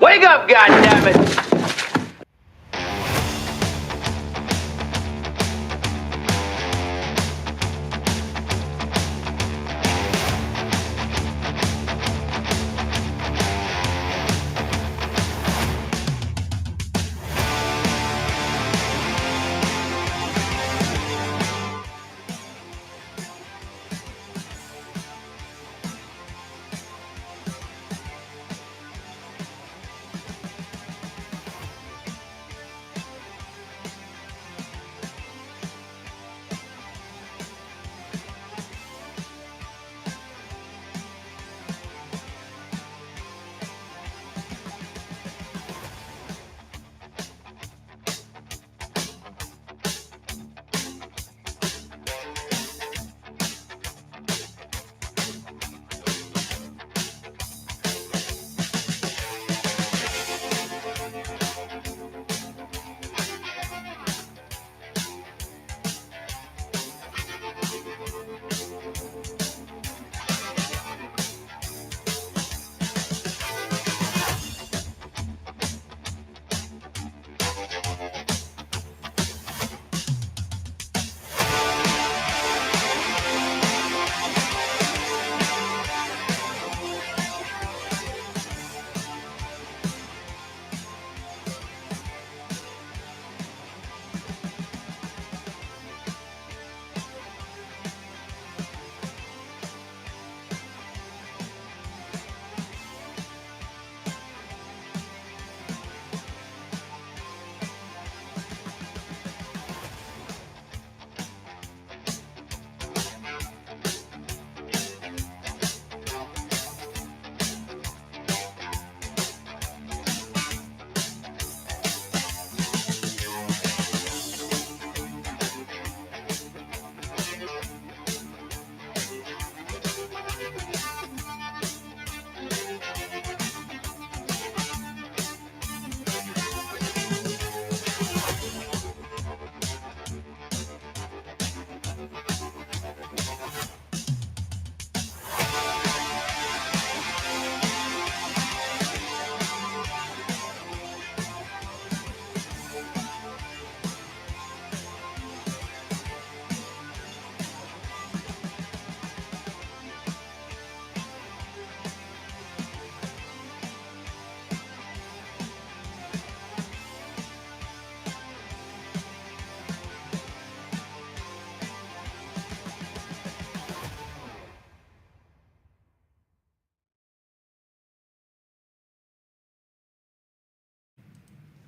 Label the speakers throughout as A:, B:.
A: Wake up, goddammit!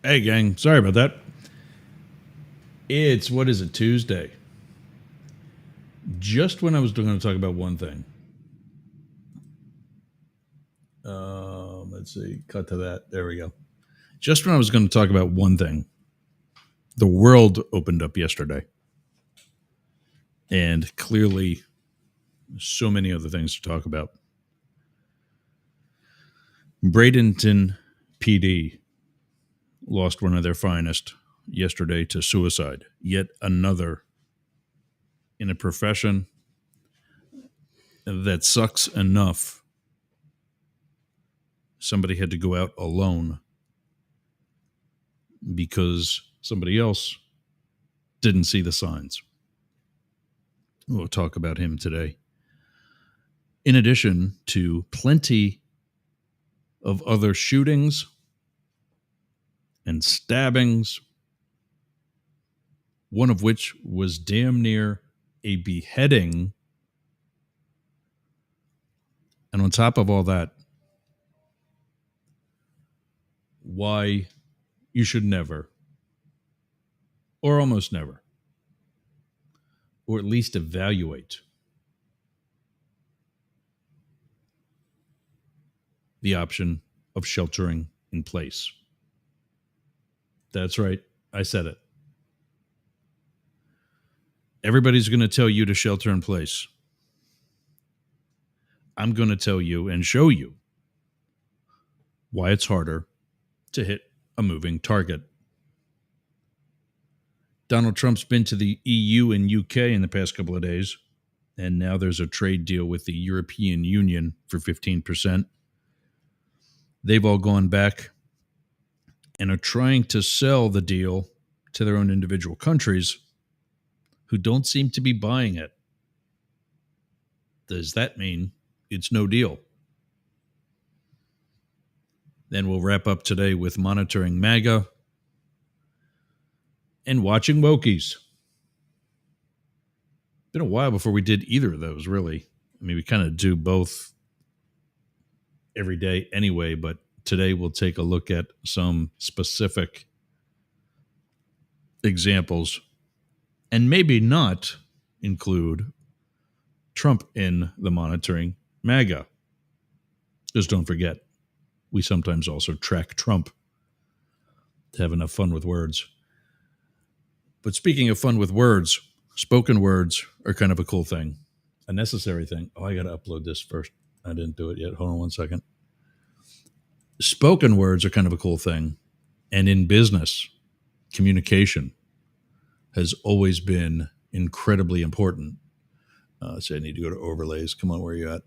B: Hey, gang. Sorry about that. It's, what is it, Tuesday? Just when I was going to talk about one thing. Let's see. Cut to that. There we go. Just when I was going to talk about one thing, the world opened up yesterday. And clearly, so many other things to talk about. Bradenton PD lost one of their finest yesterday to suicide. Yet another in a profession that sucks enough. Somebody had to go out alone because somebody else didn't see the signs. We'll talk about him today. In addition to plenty of other shootings and stabbings, one of which was damn near a beheading. And on top of all that, why you should never, or almost never, or at least evaluate the option of sheltering in place. That's right. I said it. Everybody's going to tell you to shelter in place. I'm going to tell you and show you why it's harder to hit a moving target. Donald Trump's been to the EU and UK in the past couple of days, and now there's a trade deal with the European Union for 15%. They've all gone back and are trying to sell the deal to their own individual countries who don't seem to be buying it. Does that mean it's no deal? Then we'll wrap up today with monitoring MAGA and watching Wokies. Been a while before we did either of those, really. I mean, we kind of do both every day anyway, but today we'll take a look at some specific examples and maybe not include Trump in the monitoring MAGA. Just don't forget, we sometimes also track Trump to have enough fun with words. But speaking of fun with words, spoken words are kind of a cool thing, a necessary thing. Oh, I got to upload this first. I didn't do it yet. Hold on one second. Spoken words are kind of a cool thing. And in business, communication has always been incredibly important. So I need to go to overlays. Come on, where are you at?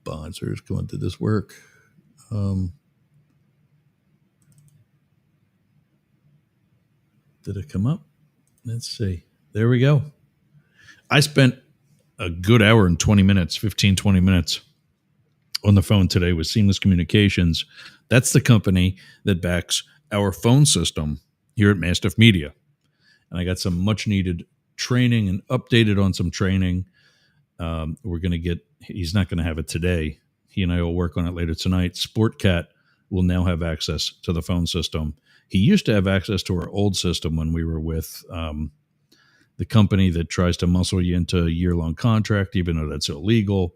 B: Sponsors, come on, did this work? Did it come up? Let's see. There we go. I spent a good hour and 20 minutes, 15, 20 minutes on the phone today with Seamless Communications. That's the company that backs our phone system here at Mastiff Media. And I got some much needed training and updated on some training. We're going to get, he's not going to have it today. He and I will work on it later tonight. Sportcat will now have access to the phone system. He used to have access to our old system when we were with the company that tries to muscle you into a year-long contract, even though that's illegal.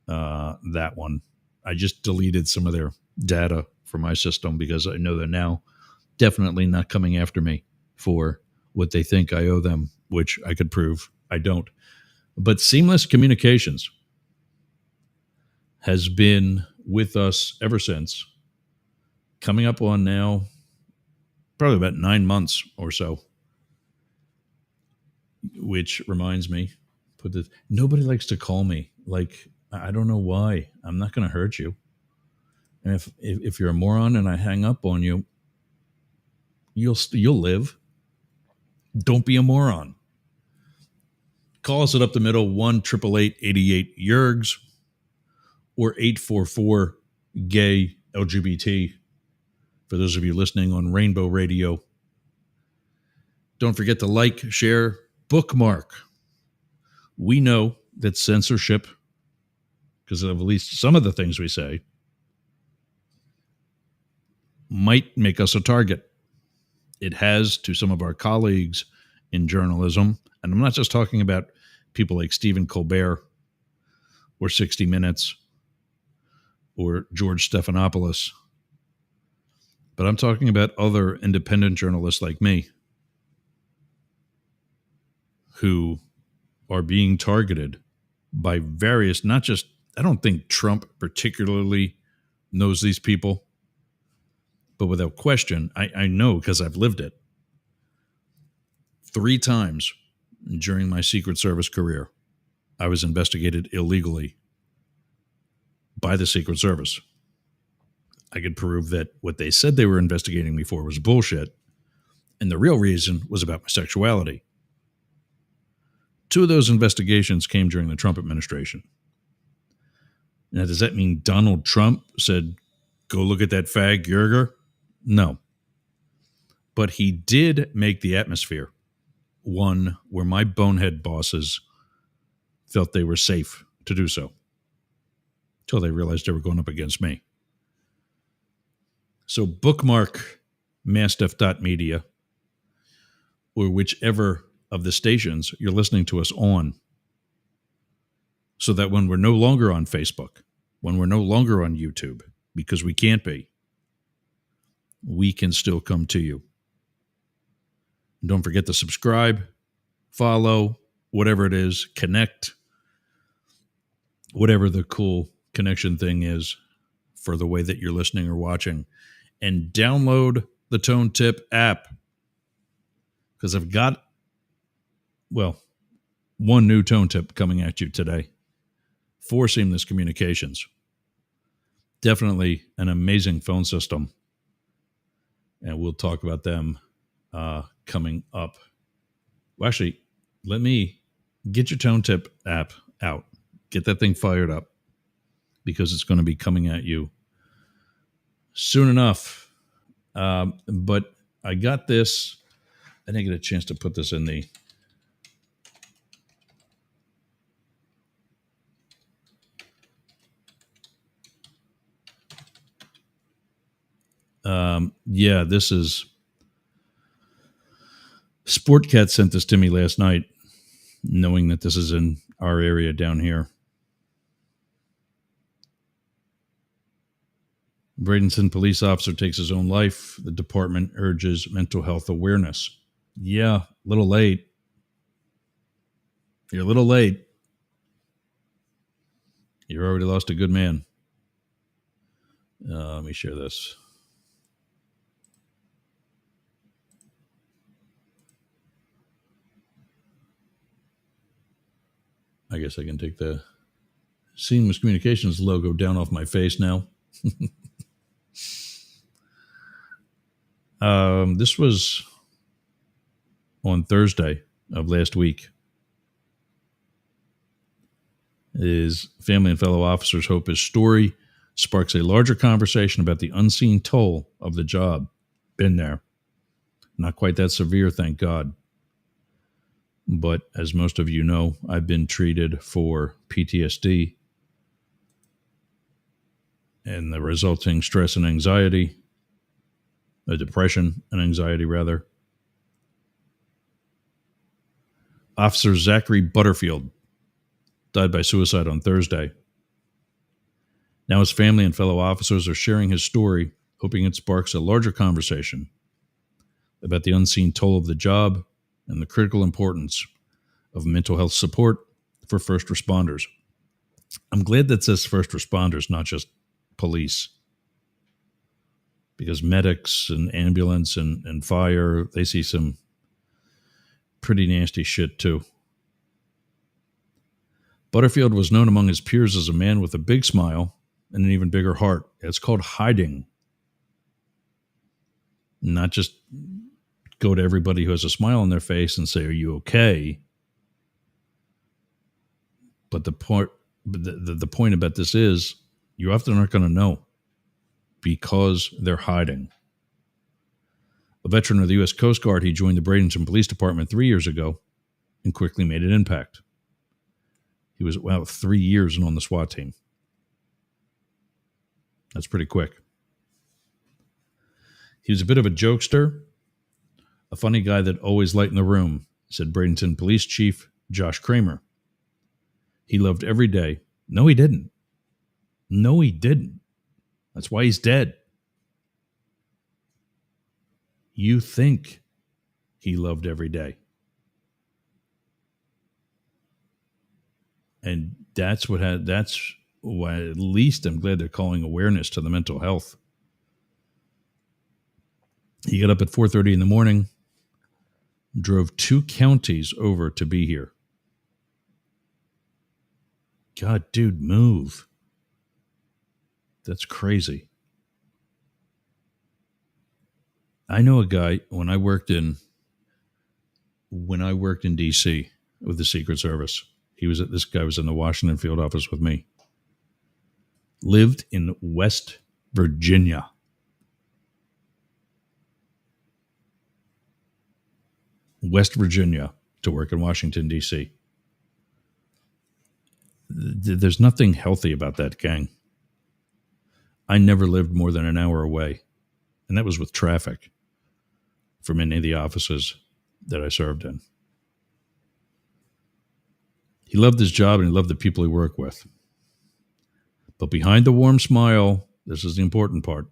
B: That one. I just deleted some of their data from my system because I know they're now definitely not coming after me for what they think I owe them, which I could prove I don't. But Seamless Communications has been with us ever since, coming up on now probably about 9 months or so. Which reminds me, nobody likes to call me. Like, I don't know why. I'm not going to hurt you. And if you're a moron and I hang up on you, you'll live. Don't be a moron. Call us at up the middle 1-888-88-YERGS or 844-GAY-LGBT for those of you listening on Rainbow Radio. Don't forget to like, share, bookmark. We know that censorship, because of at least some of the things we say, might make us a target. It has to some of our colleagues in journalism. And I'm not just talking about people like Stephen Colbert or 60 Minutes or George Stephanopoulos, but I'm talking about other independent journalists like me who are being targeted by various, not just, I don't think Trump particularly knows these people, but without question, I know because I've lived it. 3 times during my Secret Service career, I was investigated illegally by the Secret Service. I could prove that what they said they were investigating me for was bullshit, and the real reason was about my sexuality. 2 of those investigations came during the Trump administration. Now, does that mean Donald Trump said, go look at that fag Yerger? No. But he did make the atmosphere one where my bonehead bosses felt they were safe to do so, until they realized they were going up against me. So bookmark mastiff.media or whichever of the stations you're listening to us on, so that when we're no longer on Facebook, when we're no longer on YouTube, because we can't be, we can still come to you. And don't forget to subscribe, follow, whatever it is, connect, whatever the cool connection thing is for the way that you're listening or watching, and download the Tone Tip app, because I've got, well, one new Tone Tip coming at you today. for seamless communications. Definitely an amazing phone system. And we'll talk about them coming up. Well, actually, let me get your Tone Tip app out. Get that thing fired up because it's going to be coming at you soon enough. But I got this. I didn't get a chance to put this in the... yeah, this is... Sportcat sent this to me last night, knowing that this is in our area down here. Bradenton police officer takes his own life. The department urges mental health awareness. Yeah, a little late. You're a little late. You already lost a good man. Let me share this. I guess I can take the Seamless Communications logo down off my face now. This was on Thursday of last week. His family and fellow officers hope his story sparks a larger conversation about the unseen toll of the job. Been there. Not quite that severe, thank God. But as most of you know, I've been treated for PTSD and the resulting stress and anxiety, depression and anxiety, rather. Officer Zachary Butterfield died by suicide on Thursday. Now his family and fellow officers are sharing his story, hoping it sparks a larger conversation about the unseen toll of the job and the critical importance of mental health support for first responders. I'm glad that says first responders, not just police, because medics and ambulance and fire, they see some pretty nasty shit too. Butterfield was known among his peers as a man with a big smile and an even bigger heart. It's called hiding. Not just go to everybody who has a smile on their face and say, "Are you okay?" But the point about this is you often aren't going to know because they're hiding. A veteran of the U.S. Coast Guard, he joined the Bradenton Police Department 3 years ago and quickly made an impact. He was 3 years and on the SWAT team. That's pretty quick. He was a bit of a jokester, a funny guy that always lightened the room, said Bradenton Police Chief Josh Kramer. He loved every day. No, he didn't. No, he didn't. That's why he's dead. You think he loved every day. And that's why at least I'm glad they're calling awareness to the mental health. He got up at 4:30 in the morning, drove 2 counties over to be here. God, dude, move. That's crazy. I know a guy when I worked in DC with the Secret Service. This guy was in the Washington field office with me. Lived in West Virginia. West Virginia to work in Washington, D.C. There's nothing healthy about that, gang. I never lived more than an hour away, and that was with traffic from any of the offices that I served in. He loved his job and he loved the people he worked with. But behind the warm smile, this is the important part,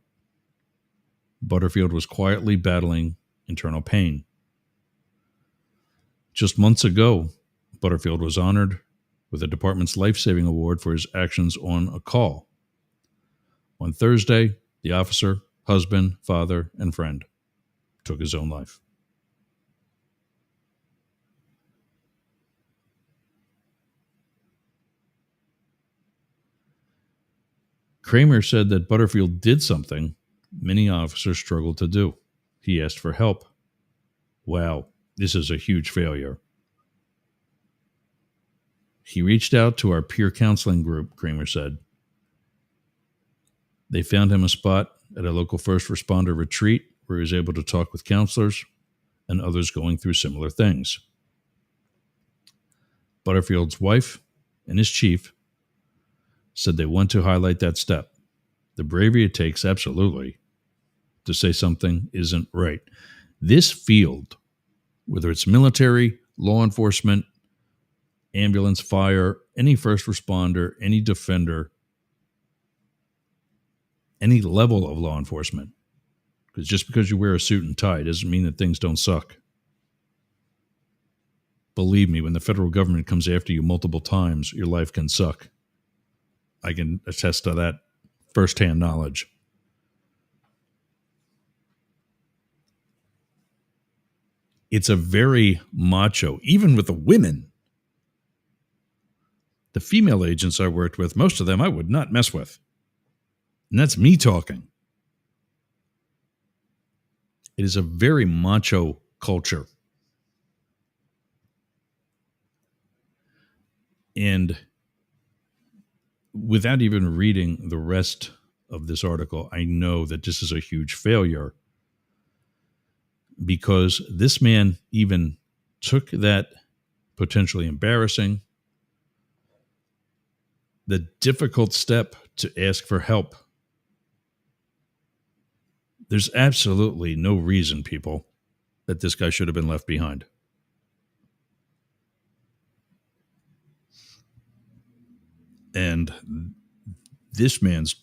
B: Butterfield was quietly battling internal pain. Just months ago, Butterfield was honored with the department's life-saving award for his actions on a call. On Thursday, the officer, husband, father, and friend took his own life. Kramer said that Butterfield did something many officers struggled to do. He asked for help. Wow, this is a huge failure. He reached out to our peer counseling group, Kramer said. They found him a spot at a local first responder retreat where he was able to talk with counselors and others going through similar things. Butterfield's wife and his chief said they want to highlight that step. The bravery it takes, absolutely, to say something isn't right. This field, whether it's military, law enforcement, ambulance, fire, any first responder, any defender, any level of law enforcement, because just because you wear a suit and tie doesn't mean that things don't suck. Believe me, when the federal government comes after you multiple times, your life can suck. I can attest to that firsthand knowledge. It's a very macho, even with the women. The female agents I worked with, most of them I would not mess with. And that's me talking. It is a very macho culture. And without even reading the rest of this article, I know that this is a huge failure because this man even took that potentially embarrassing, the difficult step to ask for help. There's absolutely no reason, people, that this guy should have been left behind. And this man's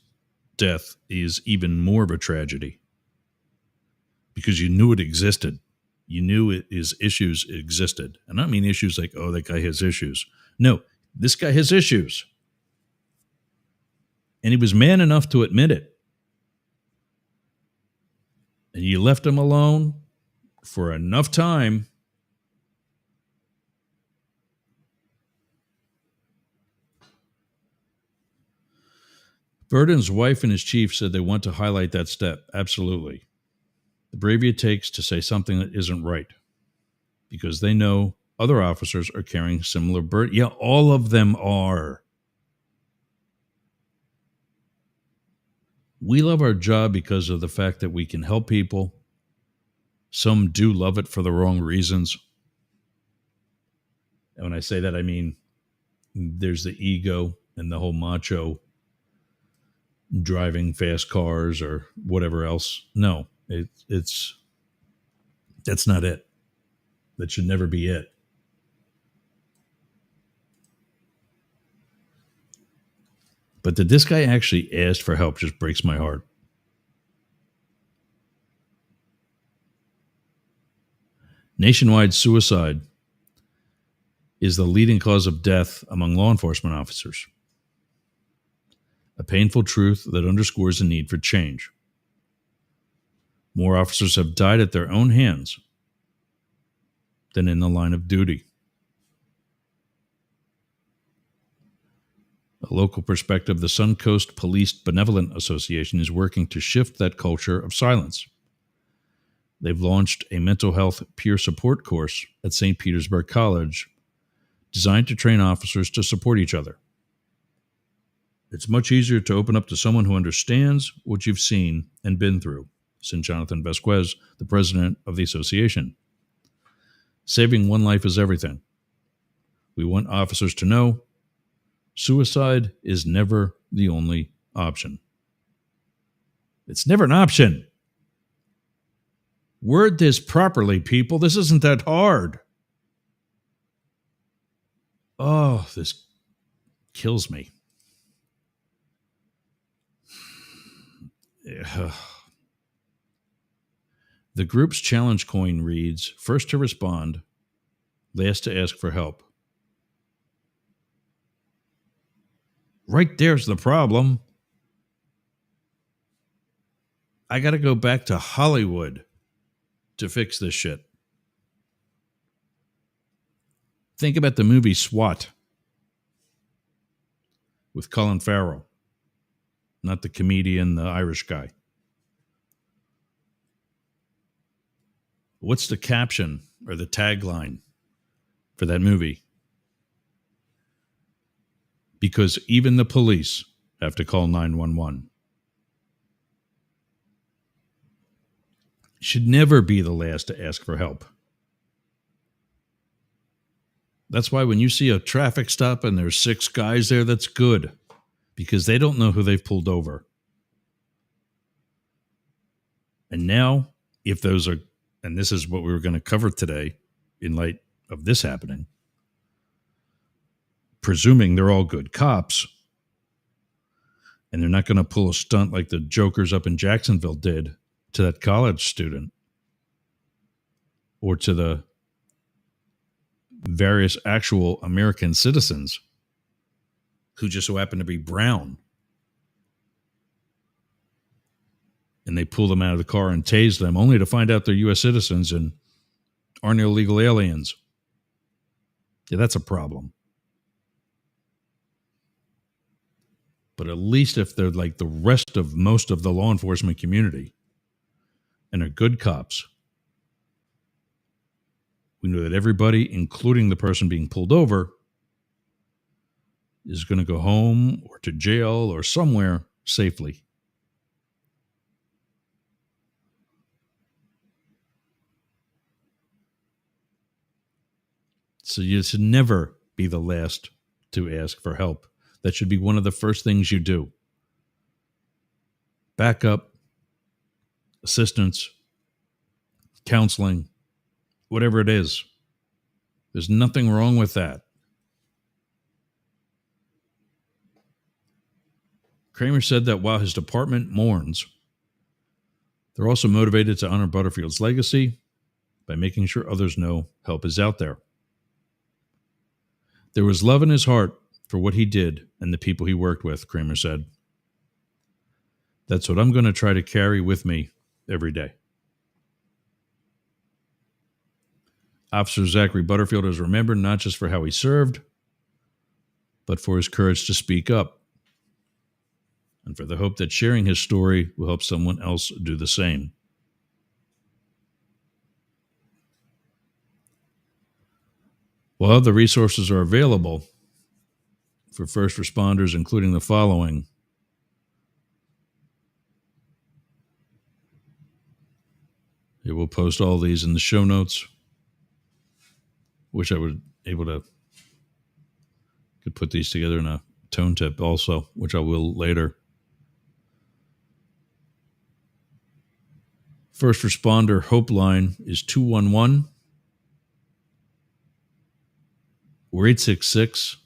B: death is even more of a tragedy because you knew it existed. You knew his issues existed. And I don't mean issues like, oh, that guy has issues. No, this guy has issues. And he was man enough to admit it. And you left him alone for enough time. Burden's wife and his chief said they want to highlight that step. Absolutely. The bravery it takes to say something that isn't right. Because they know other officers are carrying similar burden. Yeah, all of them are. We love our job because of the fact that we can help people. Some do love it for the wrong reasons. And when I say that, I mean there's the ego and the whole macho driving fast cars or whatever else. No, it's that's not it. That should never be it. But that this guy actually asked for help just breaks my heart. Nationwide suicide is the leading cause of death among law enforcement officers. A painful truth that underscores the need for change. More officers have died at their own hands than in the line of duty. A local perspective, the Suncoast Police Benevolent Association is working to shift that culture of silence. They've launched a mental health peer support course at St. Petersburg College designed to train officers to support each other. It's much easier to open up to someone who understands what you've seen and been through, said Jonathan Vasquez, the president of the association. Saving one life is everything. We want officers to know suicide is never the only option. It's never an option. Word this properly, people. This isn't that hard. Oh, this kills me. The group's challenge coin reads, first to respond, last to ask for help. Right there's the problem. I got to go back to Hollywood to fix this shit. Think about the movie SWAT with Colin Farrell. not the comedian, the Irish guy. What's the caption or the tagline for that movie? Because even the police have to call 911. Should never be the last to ask for help. That's why when you see a traffic stop and there's 6 guys there, that's good. Because they don't know who they've pulled over. And now, if those are, and this is what we were going to cover today in light of this happening, presuming they're all good cops, and they're not going to pull a stunt like the jokers up in Jacksonville did to that college student or to the various actual American citizens who just so happen to be brown. And they pull them out of the car and tase them, only to find out they're U.S. citizens and aren't illegal aliens. Yeah, that's a problem. But at least if they're like the rest of most of the law enforcement community and are good cops, we know that everybody, including the person being pulled over, is going to go home or to jail or somewhere safely. So you should never be the last to ask for help. That should be one of the first things you do. Backup, assistance, counseling, whatever it is. There's nothing wrong with that. Kramer said that while his department mourns, they're also motivated to honor Butterfield's legacy by making sure others know help is out there. There was love in his heart for what he did and the people he worked with, Kramer said. That's what I'm going to try to carry with me every day. Officer Zachary Butterfield is remembered not just for how he served, but for his courage to speak up, and for the hope that sharing his story will help someone else do the same. While other resources are available for first responders, including the following: I will post all these in the show notes. Wish I would able to could put these together in a tone tip also, which I will later. First responder hope line is 211 or 866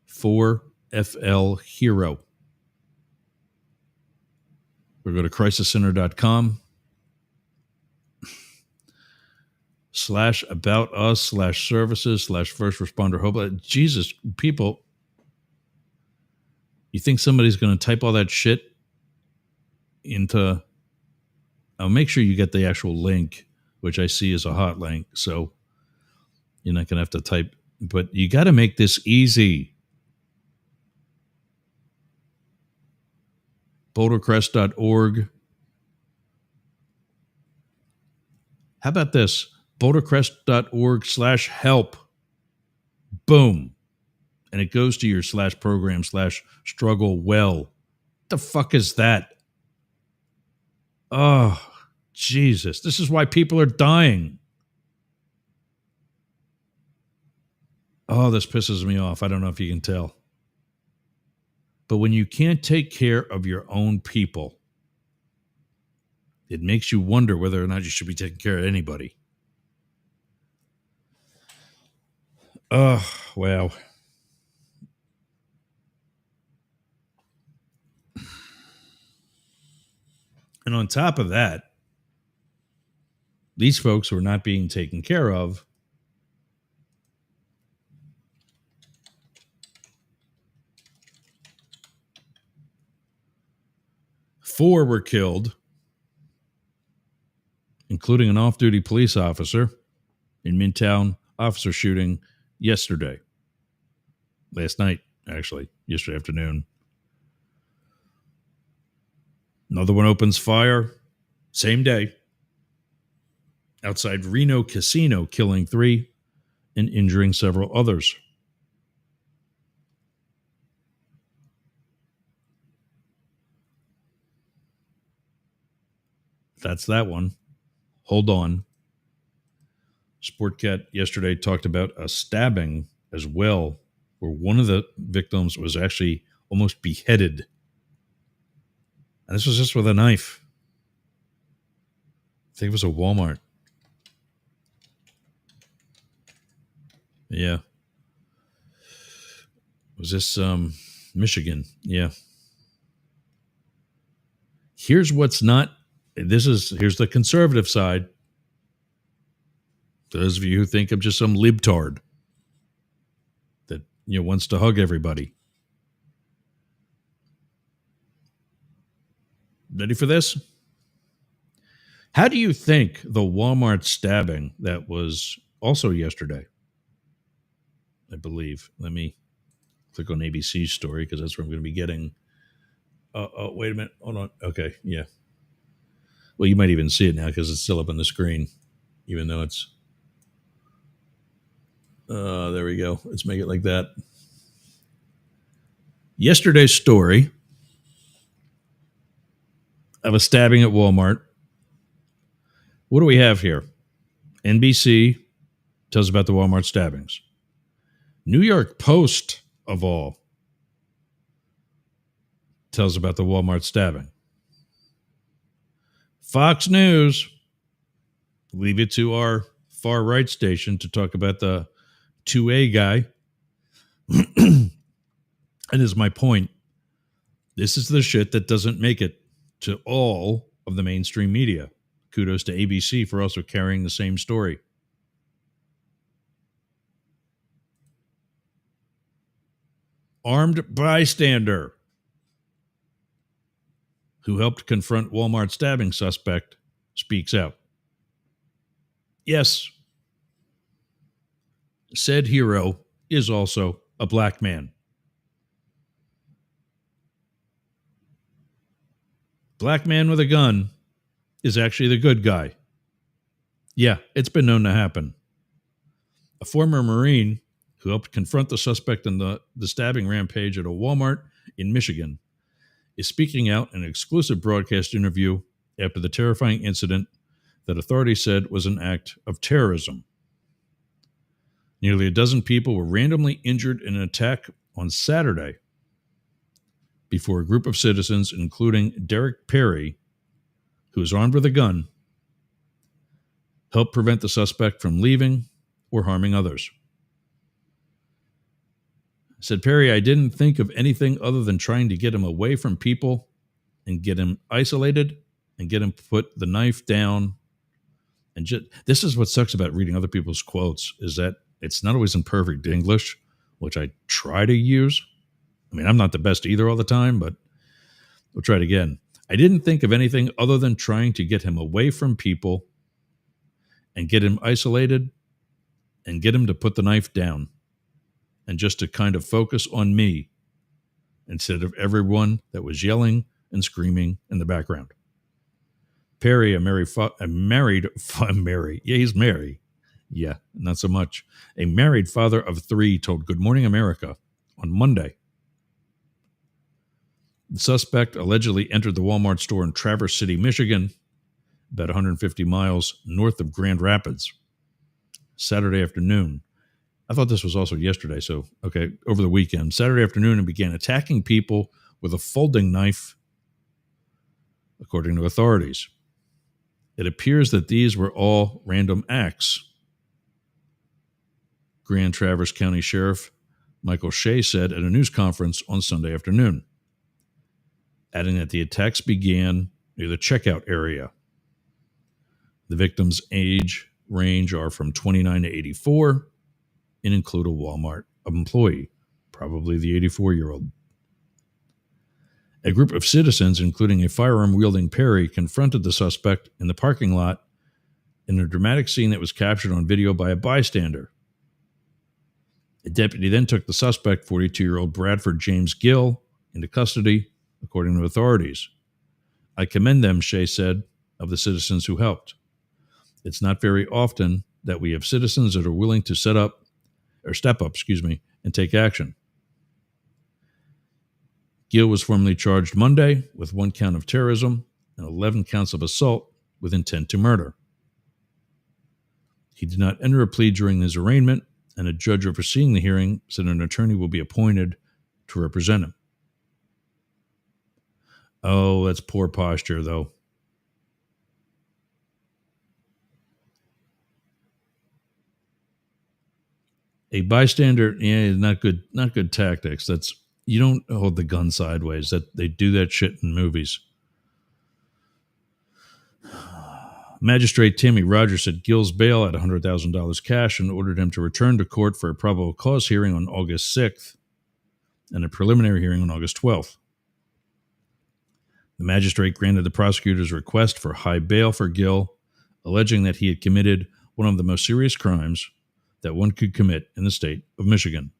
B: 4FL Hero. Or go to crisiscenter.com /about-us/services/first responder hope. Jesus, people, you think somebody's going to type all that shit into... I'll make sure you get the actual link, which I see is a hot link, so you're not going to have to type. But you got to make this easy. BoulderCrest.org. How about this? BoulderCrest.org/help. Boom. And it goes to your /program/struggle well. What the fuck is that? Oh, Jesus. This is why people are dying. Oh, this pisses me off. I don't know if you can tell. But when you can't take care of your own people, it makes you wonder whether or not you should be taking care of anybody. Oh, wow. And on top of that, these folks who are not being taken care of four were killed, including an off-duty police officer in Midtown officer shooting yesterday. Last night, actually, yesterday afternoon. Another one opens fire, same day, outside Reno Casino, killing 3 and injuring several others. That's that one. Hold on. Sportcat yesterday talked about a stabbing as well, where one of the victims was actually almost beheaded. And this was just with a knife. I think it was a Walmart. Yeah. Was this Michigan? Yeah. Here's what's not. Here's the conservative side. Those of you who think I'm just some libtard that wants to hug everybody. Ready for this? How do you think the Walmart stabbing that was also yesterday, I believe? Let me click on ABC's story because that's where I'm going to be getting. Wait a minute. Hold on. Okay. Yeah. Well, you might even see it now because it's still up on the screen, even though it's. There we go. Let's make it like that. Yesterday's story of a stabbing at Walmart. What do we have here? NBC tells about the Walmart stabbings. New York Post, of all, tells about the Walmart stabbing. Fox News, leave it to our far right station to talk about the 2A guy. And is my point. This is the shit that doesn't make it to all of the mainstream media. Kudos to ABC for also carrying the same story. Armed bystander who helped confront Walmart stabbing suspect speaks out. Yes, said hero is also a black man. Black man with a gun is actually the good guy. Yeah, it's been known to happen. A former Marine who helped confront the suspect in the stabbing rampage at a Walmart in Michigan is speaking out in an exclusive broadcast interview after the terrifying incident that authorities said was an act of terrorism. Nearly a dozen people were randomly injured in an attack on Saturday before a group of citizens, including Derek Perry, who is armed with a gun, helped prevent the suspect from leaving or harming others. Said Perry, I didn't think of anything other than trying to get him away from people and get him isolated and get him to put the knife down. And this is what sucks about reading other people's quotes, is that it's not always in perfect English, which I try to use. I mean, I'm not the best either all the time, but we'll try it again. I didn't think of anything other than trying to get him away from people and get him isolated and get him to put the knife down and just to kind of focus on me instead of everyone that was yelling and screaming in the background. Perry, he's married. Yeah, not so much. A married father of 3 told Good Morning America on Monday. The suspect allegedly entered the Walmart store in Traverse City, Michigan, about 150 miles north of Grand Rapids, Saturday afternoon. I thought this was also yesterday, so, okay, over the weekend. Saturday afternoon, and began attacking people with a folding knife, according to authorities. It appears that these were all random acts. Grand Traverse County Sheriff Michael Shea said at a news conference on Sunday afternoon, adding that the attacks began near the checkout area. The victims' age range are from 29 to 84 and include a Walmart employee, probably the 84-year-old. A group of citizens, including a firearm-wielding Perry, confronted the suspect in the parking lot in a dramatic scene that was captured on video by a bystander. A deputy then took the suspect, 42-year-old Bradford James Gill, into custody, according to authorities. I commend them, Shea said, of the citizens who helped. It's not very often that we have citizens that are willing to step up, and take action. Gill was formally charged Monday with 1 count of terrorism and 11 counts of assault with intent to murder. He did not enter a plea during his arraignment, and a judge overseeing the hearing said an attorney will be appointed to represent him. Oh, that's poor posture, though. A bystander, not good tactics. You don't hold the gun sideways. That they do that shit in movies. Magistrate Tammy Rogers said Gill's bail at $100,000 cash and ordered him to return to court for a probable cause hearing on August 6th and a preliminary hearing on August 12th. The magistrate granted the prosecutor's request for high bail for Gill, alleging that he had committed one of the most serious crimes that one could commit in the state of Michigan.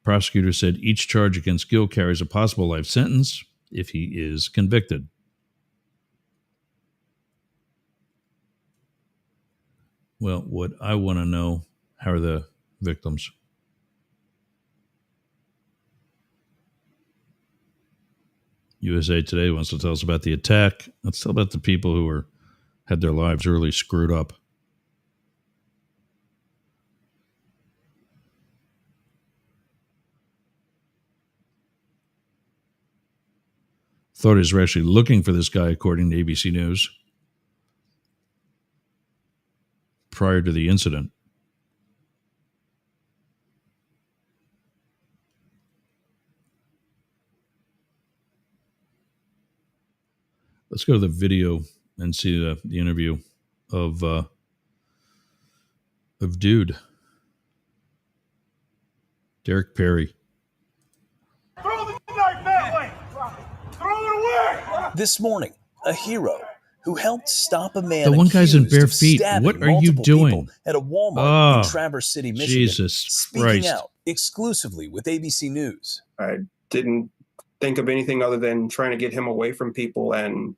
B: Prosecutor said each charge against Gill carries a possible life sentence if he is convicted. Well, what I want to know, how are the victims? USA Today wants to tell us about the attack. Let's tell about the people who had their lives really screwed up. Authorities were actually looking for this guy, according to ABC News, prior to the incident. Let's go to the video and see the interview of dude, Derek Perry.
A: Throw the knife that way! Throw it away!
C: This morning, a hero who helped stop a man.
B: The one guy's in bare
C: accused of
B: feet.
C: stabbing
B: What are you
C: multiple
B: doing?
C: people at a Walmart in Traverse City, Michigan.
B: Jesus
C: speaking
B: Christ.
C: out exclusively with ABC News.
D: I didn't think of anything other than trying to get him away from people and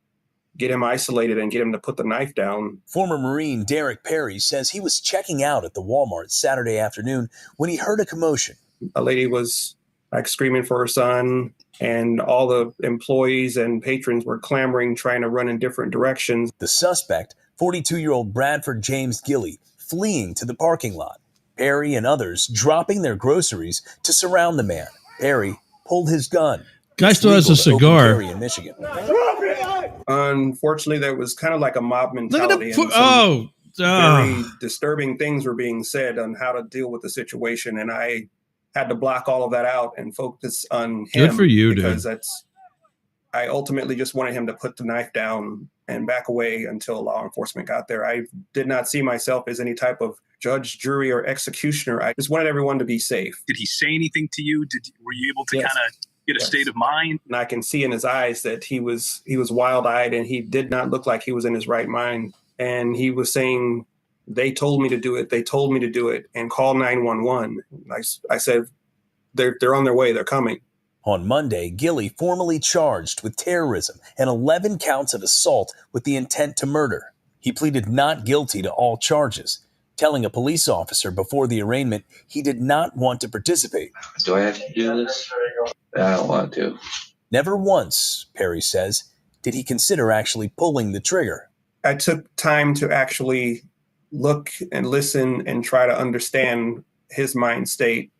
D: get him isolated and get him to put the knife down.
C: Former Marine Derek Perry says he was checking out at the Walmart Saturday afternoon when he heard a commotion.
D: A lady was like screaming for her son, and all the employees and patrons were clamoring, trying to run in different directions.
C: The suspect, 42-year-old Bradford James Gilley, fleeing to the parking lot. Perry and others dropping their groceries to surround the man. Perry pulled his gun.
B: Guy still has a cigar.
C: Carry in Michigan.
D: Unfortunately, there was kind of like a mob mentality.
B: Look at
D: very disturbing things were being said on how to deal with the situation, and I had to block all of that out and focus on him.
B: Good for you,
D: because
B: dude.
D: I ultimately just wanted him to put the knife down and back away until law enforcement got there. I did not see myself as any type of judge, jury, or executioner. I just wanted everyone to be safe.
E: Did he say anything to you? Were you able to
D: Yes.
E: kind of get a state of mind?
D: And I can see in his eyes that he was wild-eyed, and he did not look like he was in his right mind. And he was saying, they told me to do it. They told me to do it, and call 911. I said, they're on their way. They're coming.
C: On Monday, Gilley formally charged with terrorism and 11 counts of assault with the intent to murder. He pleaded not guilty to all charges, telling a police officer before the arraignment he did not want to participate.
F: Do I have to do this? I don't want to.
C: Never once, Perry says, did he consider actually pulling the trigger.
D: I took time to actually look and listen and try to understand his mind state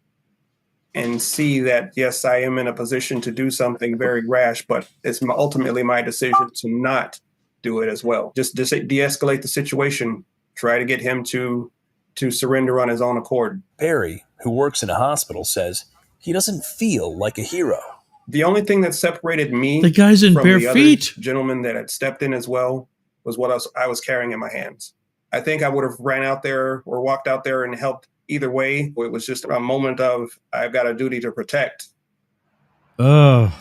D: and see that, yes, I am in a position to do something very rash, but it's ultimately my decision to not do it as well. Just de-escalate the situation, try to get him to surrender on his own accord.
C: Perry, who works in a hospital, says he doesn't feel like a hero.
D: The only thing that separated me
B: The guy's in
D: from
B: bare
D: the
B: feet.
D: other gentleman that had stepped in as well was what I was carrying in my hands. I think I would have ran out there or walked out there and helped either way. It was just a moment of, I've got a duty to protect.
B: Those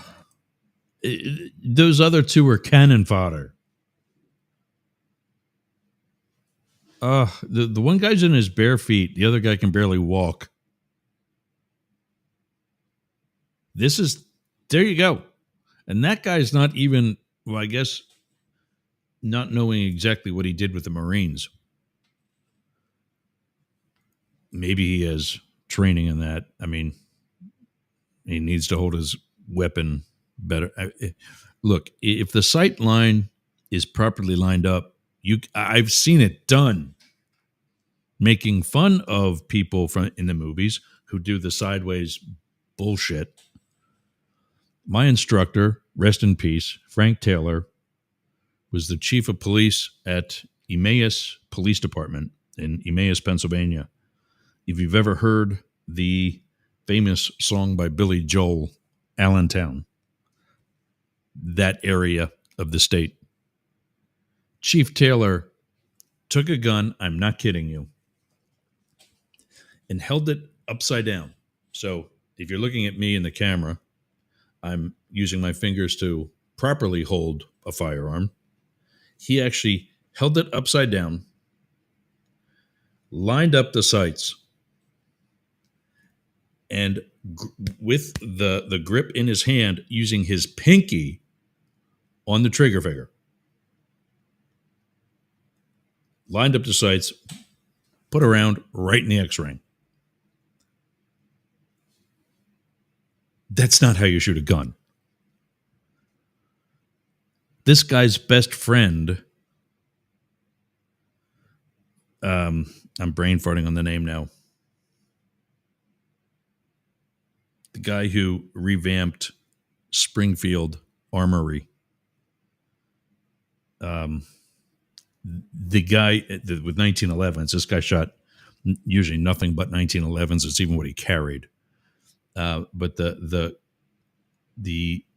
B: other two were cannon fodder. The one guy's in his bare feet. The other guy can barely walk. There you go. And that guy's not even, well, I guess, not knowing exactly what he did with the Marines. Maybe he has training in that. I mean, he needs to hold his weapon better. Look, if the sight line is properly lined up, I've seen it done. Making fun of people in the movies who do the sideways bullshit. My instructor, rest in peace, Frank Taylor, was the chief of police at Emmaus Police Department in Emmaus, Pennsylvania. If you've ever heard the famous song by Billy Joel, Allentown, that area of the state, Chief Taylor took a gun, I'm not kidding you, and held it upside down. So if you're looking at me in the camera, I'm using my fingers to properly hold a firearm. He actually held it upside down, lined up the sights, and with the grip in his hand, using his pinky on the trigger finger, lined up the sights, put a round right in the X-ring. That's not how you shoot a gun. This guy's best friend, I'm brain farting on the name now. The guy who revamped Springfield Armory. The guy with 1911s, this guy shot usually nothing but 1911s. It's even what he carried. But the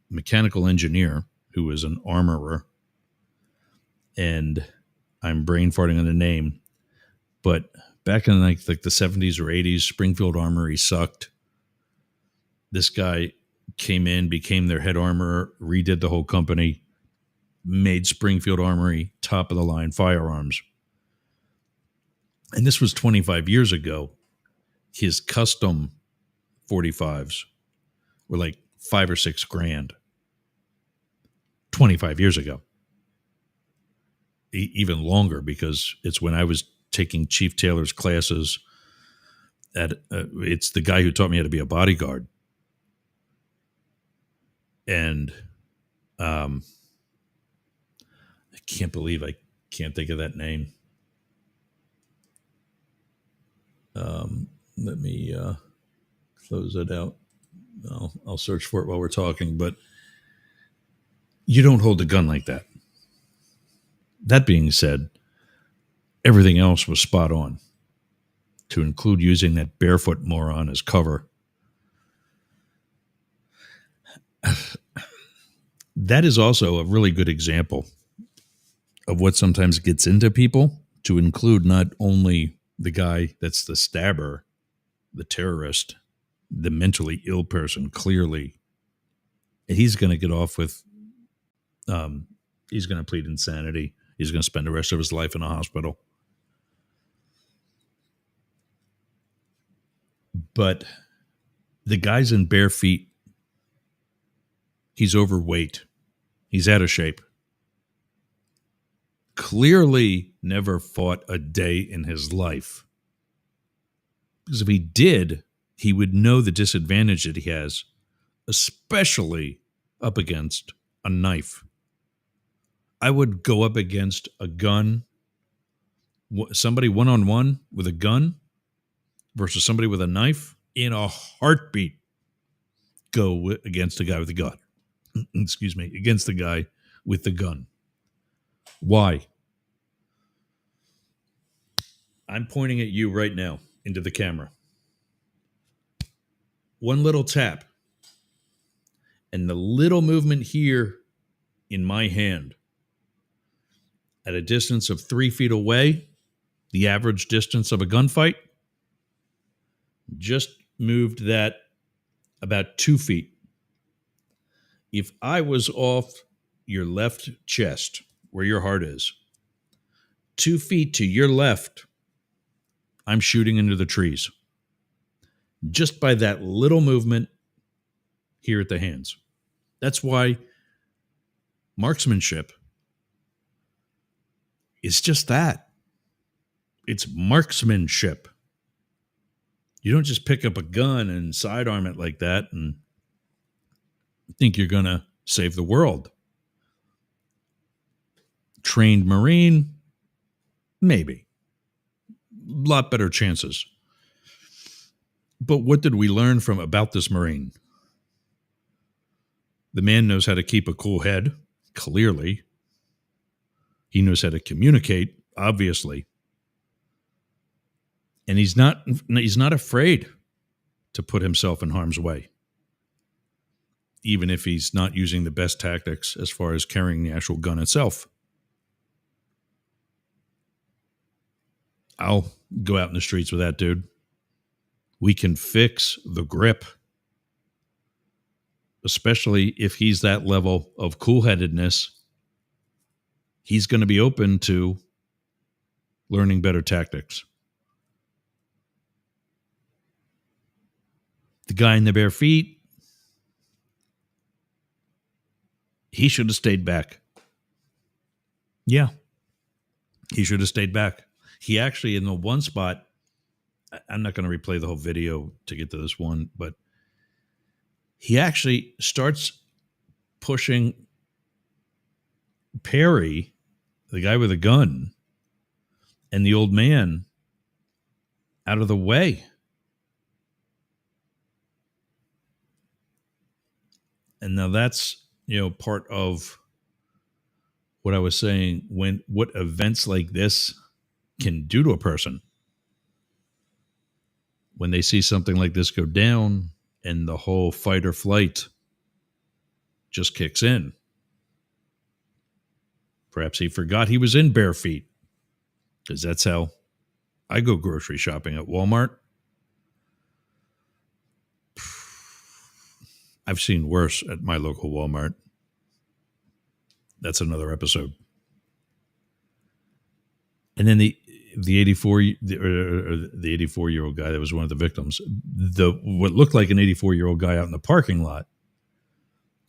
B: mechanical engineer who was an armorer, and I'm brain farting on the name, but back in like the 70s or 80s, Springfield Armory sucked. This guy came in, became their head armorer, redid the whole company, made Springfield Armory top of the line firearms. And this was 25 years ago. His custom 45s were like $5 or $6 grand 25 years ago. Even longer, because it's when I was taking Chief Taylor's classes at it's the guy who taught me how to be a bodyguard. And I can't believe I can't think of that name. Let me close it out. I'll search for it while we're talking, but you don't hold a gun like that. That being said, everything else was spot on, to include using that barefoot moron as cover. That is also a really good example of what sometimes gets into people, to include not only the guy that's the stabber, the terrorist, the mentally ill person, clearly. He's going to get off with, he's going to plead insanity. He's going to spend the rest of his life in a hospital. But the guy's in bare feet. He's overweight. He's out of shape. Clearly never fought a day in his life. Because if he did, he would know the disadvantage that he has, especially up against a knife. I would go up against a gun, somebody one-on-one with a gun versus somebody with a knife in a heartbeat. Go against the guy with the gun. Excuse me, against the guy with the gun. Why? I'm pointing at you right now into the camera. One little tap, and the little movement here in my hand at a distance of 3 feet away, the average distance of a gunfight, just moved that about 2 feet. If I was off your left chest, where your heart is, 2 feet to your left, I'm shooting into the trees. Just by that little movement here at the hands. That's why Marksmanship is just that. It's marksmanship. You don't just pick up a gun and sidearm it like that and think you're going to save the world. Trained Marine, maybe. A lot better chances. But what did we learn about this Marine? The man knows how to keep a cool head, clearly. He knows how to communicate, obviously. And he's not afraid to put himself in harm's way, even if he's not using the best tactics as far as carrying the actual gun itself. I'll go out in the streets with that dude. We can fix the grip, especially if he's that level of cool-headedness. He's going to be open to learning better tactics. The guy in the bare feet, he should have stayed back. Yeah, he should have stayed back. He actually, in the one spot, I'm not going to replay the whole video to get to this one, but he actually starts pushing Perry, the guy with a gun, and the old man out of the way. And now that's, part of what I was saying, what events like this can do to a person. When they see something like this go down and the whole fight or flight just kicks in. Perhaps he forgot he was in bare feet, because that's how I go grocery shopping at Walmart. I've seen worse at my local Walmart. That's another episode. And then the 84-year-old guy that was one of the victims, what looked like an 84-year-old guy out in the parking lot.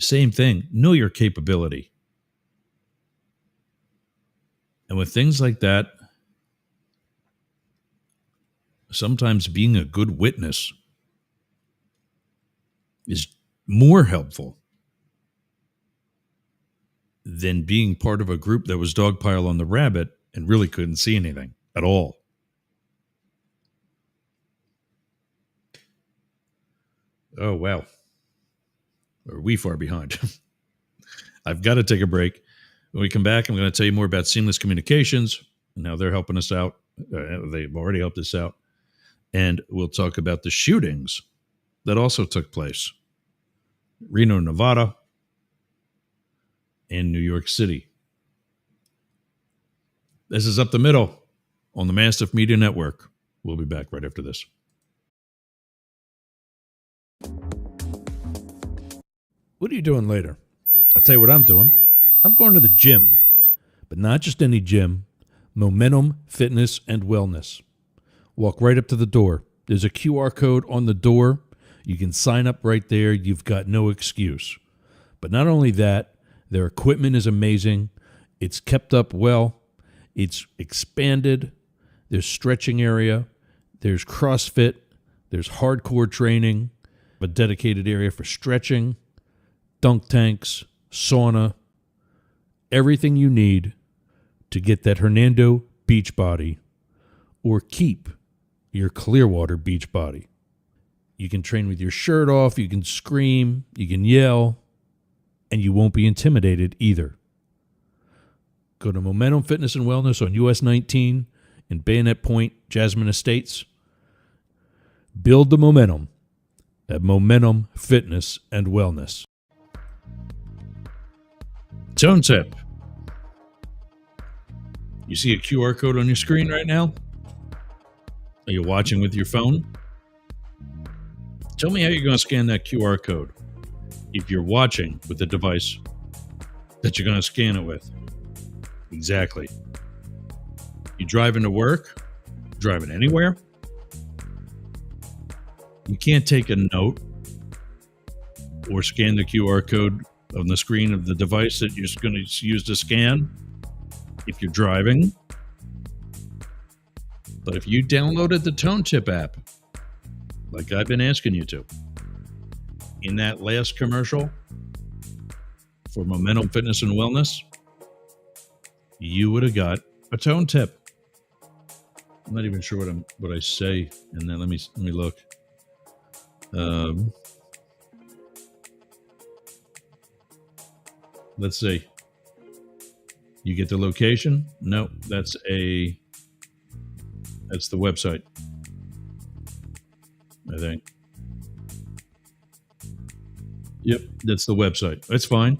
B: Same thing. Know your capability. And with things like that, sometimes being a good witness is more helpful than being part of a group that was dogpile on the rabbit and really couldn't see anything at all. Oh, wow. Are we far behind? I've got to take a break. When we come back, I'm going to tell you more about Seamless Communications and how they're helping us out. They've already helped us out. And we'll talk about the shootings that also took place. Reno, Nevada, and New York City. This is Up the Middle on the Mastiff Media Network. We'll be back right after this. What are you doing later? I'll tell you what I'm doing. I'm going to the gym, but not just any gym. Momentum Fitness and Wellness. Walk right up to the door. There's a QR code on the door. You can sign up right there. You've got no excuse. But not only that, their equipment is amazing. It's kept up well. It's expanded. There's stretching area. There's CrossFit. There's hardcore training. A dedicated area for stretching, dunk tanks, sauna, everything you need to get that Hernando beach body or keep your Clearwater beach body. You can train with your shirt off, you can scream, you can yell, and you won't be intimidated either. Go to Momentum Fitness and Wellness on US 19 in Bayonet Point, Jasmine Estates. Build the momentum at Momentum Fitness and Wellness. Tone tip. You see a QR code on your screen right now? Are you watching with your phone? Tell me how you're going to scan that QR code if you're watching with the device that you're going to scan it with. Exactly. You driving to work? Driving anywhere? You can't take a note or scan the QR code on the screen of the device that you're going to use to scan if you're driving. But if you downloaded the Tone Tip app, like I've been asking you to, in that last commercial for Momentum Fitness and Wellness, you would have got a tone tip. I'm not even sure what I say, and then let me look. Let's see. You get the location? No, that's the website, I think. Yep, that's the website. That's fine.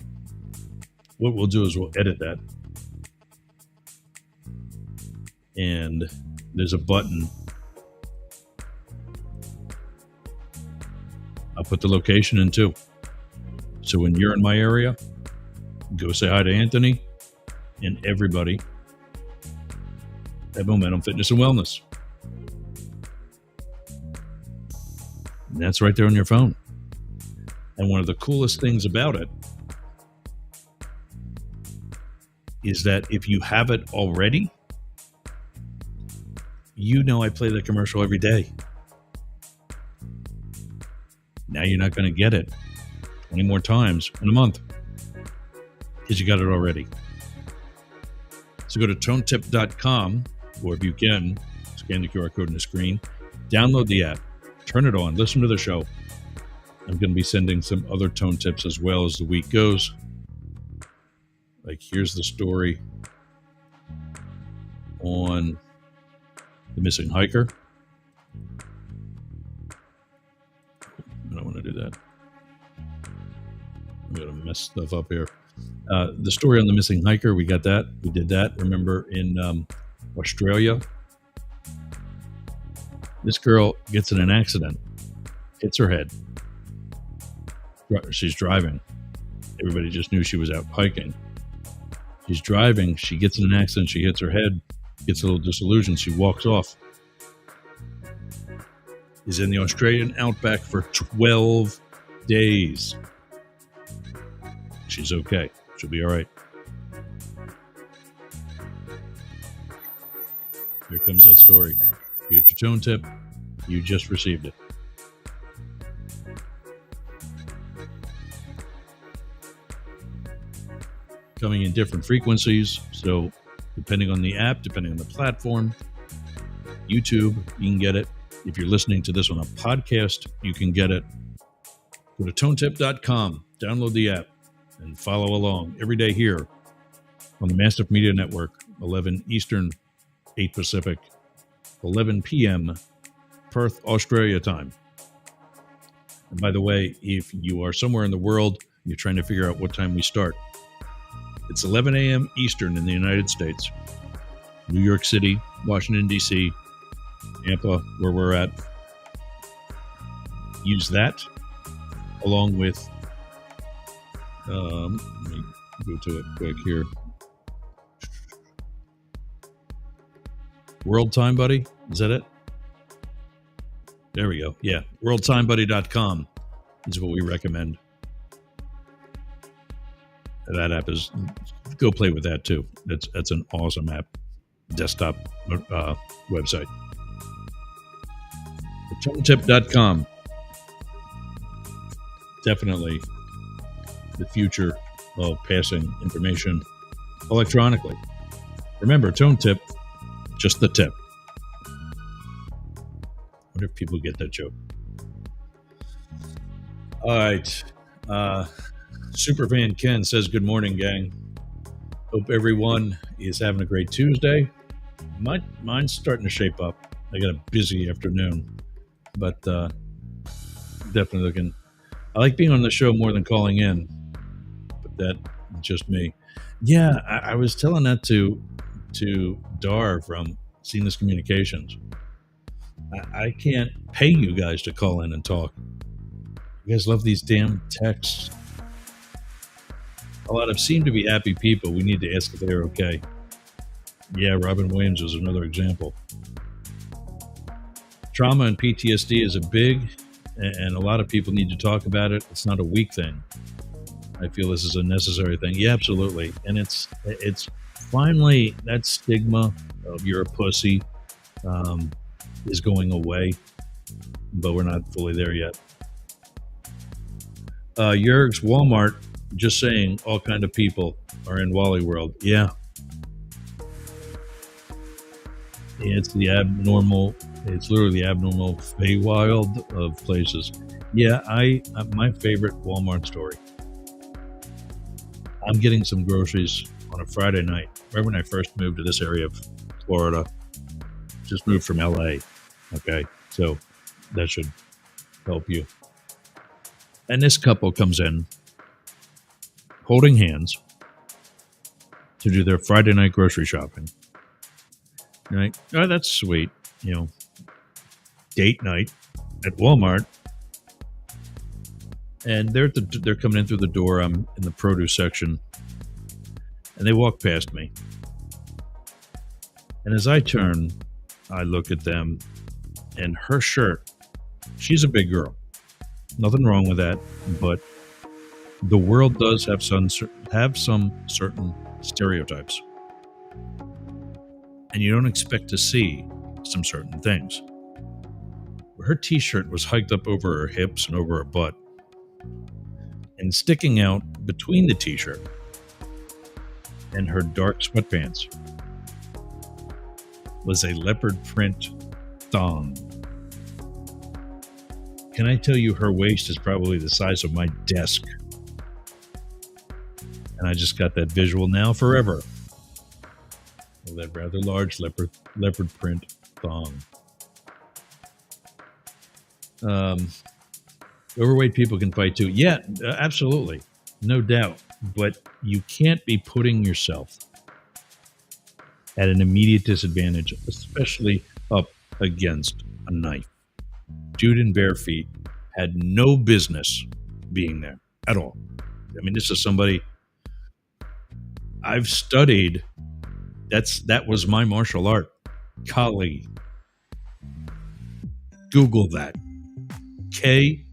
B: What we'll do is we'll edit that. And there's a button. I'll put the location in too. So when you're in my area, go say hi to Anthony and everybody at Momentum Fitness and Wellness. And that's right there on your phone. And one of the coolest things about it is that if you have it already, you know I play the commercial every day. Now you're not going to get it 20 more times in a month because you got it already. So go to tonetip.com, or if you can, scan the QR code on the screen, download the app, turn it on, listen to the show. I'm going to be sending some other tone tips as well as the week goes. Like, here's the story on the missing hiker. I don't want to do that. I'm going to mess stuff up here. The story on the missing hiker, we got that. We did that. Remember in Australia? This girl gets in an accident, hits her head. She's driving. Everybody just knew she was out hiking. She's driving. She gets in an accident. She hits her head, gets a little disillusioned. She walks off. Is in the Australian outback for 12 days. She's okay. She'll be all right. Here comes that story. You get your tone tip. You just received it. Coming in different frequencies. So depending on the app, depending on the platform, YouTube, you can get it. If you're listening to this on a podcast, you can get it. Go to tonetip.com, download the app, and follow along every day here on the Mastiff Media Network, 11 Eastern, 8 Pacific, 11 p.m. Perth, Australia time. And by the way, if you are somewhere in the world, you're trying to figure out what time we start, it's 11 a.m. Eastern in the United States. New York City, Washington, D.C., Tampa, where we're at. Use that along with, let me go to it quick here. World Time Buddy, is that it? There we go. Yeah, worldtimebuddy.com is what we recommend. That app is, go play with that too. That's an awesome app, desktop website. ToneTip.com. Definitely the future of passing information electronically. Remember, Tone Tip, just the tip. I wonder if people get that joke. All right. Superfan Ken says, good morning, gang. Hope everyone is having a great Tuesday. Mine's starting to shape up. I got a busy afternoon, but definitely looking. I like being on the show more than calling in, but that's just me. Yeah, I was telling that to Dar from Seamless Communications. I can't pay you guys to call in and talk. You guys love these damn texts. A lot of seem to be happy people. We need to ask if they're okay. Yeah, Robin Williams is another example. Trauma and PTSD is a big, and a lot of people need to talk about it. It's not a weak thing. I feel this is a necessary thing. Yeah, absolutely. And it's finally that stigma of you're a pussy is going away, but we're not fully there yet. Jurg's Walmart, just saying, all kind of people are in Wally World. Yeah. It's the abnormal, it's literally the abnormal Feywild of places. Yeah, my favorite Walmart story. I'm getting some groceries on a Friday night, right when I first moved to this area of Florida. Just moved from LA. Okay, so that should help you. And this couple comes in holding hands to do their Friday night grocery shopping. Right? Oh, that's sweet. You know, date night at Walmart. And they're coming in through the door. I'm in the produce section. And they walk past me. And as I turn, I look at them. And her shirt, she's a big girl. Nothing wrong with that. But the world does have some certain stereotypes. And you don't expect to see some certain things. Her t-shirt was hiked up over her hips and over her butt. And sticking out between the t-shirt and her dark sweatpants was a leopard print thong. Can I tell you her waist is probably the size of my desk? And I just got that visual now forever. That rather large leopard print thong. Overweight people can fight too. Yeah, absolutely. No doubt. But you can't be putting yourself at an immediate disadvantage, especially up against a knife. Dude in bare feet had no business being there at all. I mean, this is somebody I've studied. That was my martial art. Kali. Google that. Kali.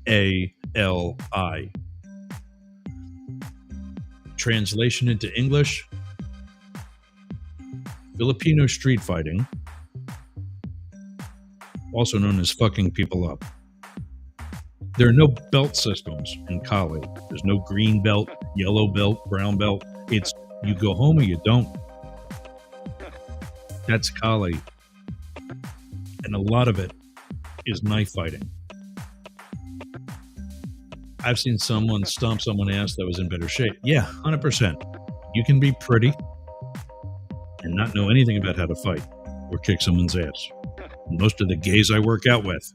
B: Translation into English: Filipino street fighting, also known as fucking people up. There are no belt systems in Kali. There's no green belt, yellow belt, brown belt. It's you go home or you don't. That's Kali. And a lot of it is knife fighting. I've seen someone stomp someone's ass that was in better shape. Yeah, 100%. You can be pretty and not know anything about how to fight or kick someone's ass. Most of the gays I work out with.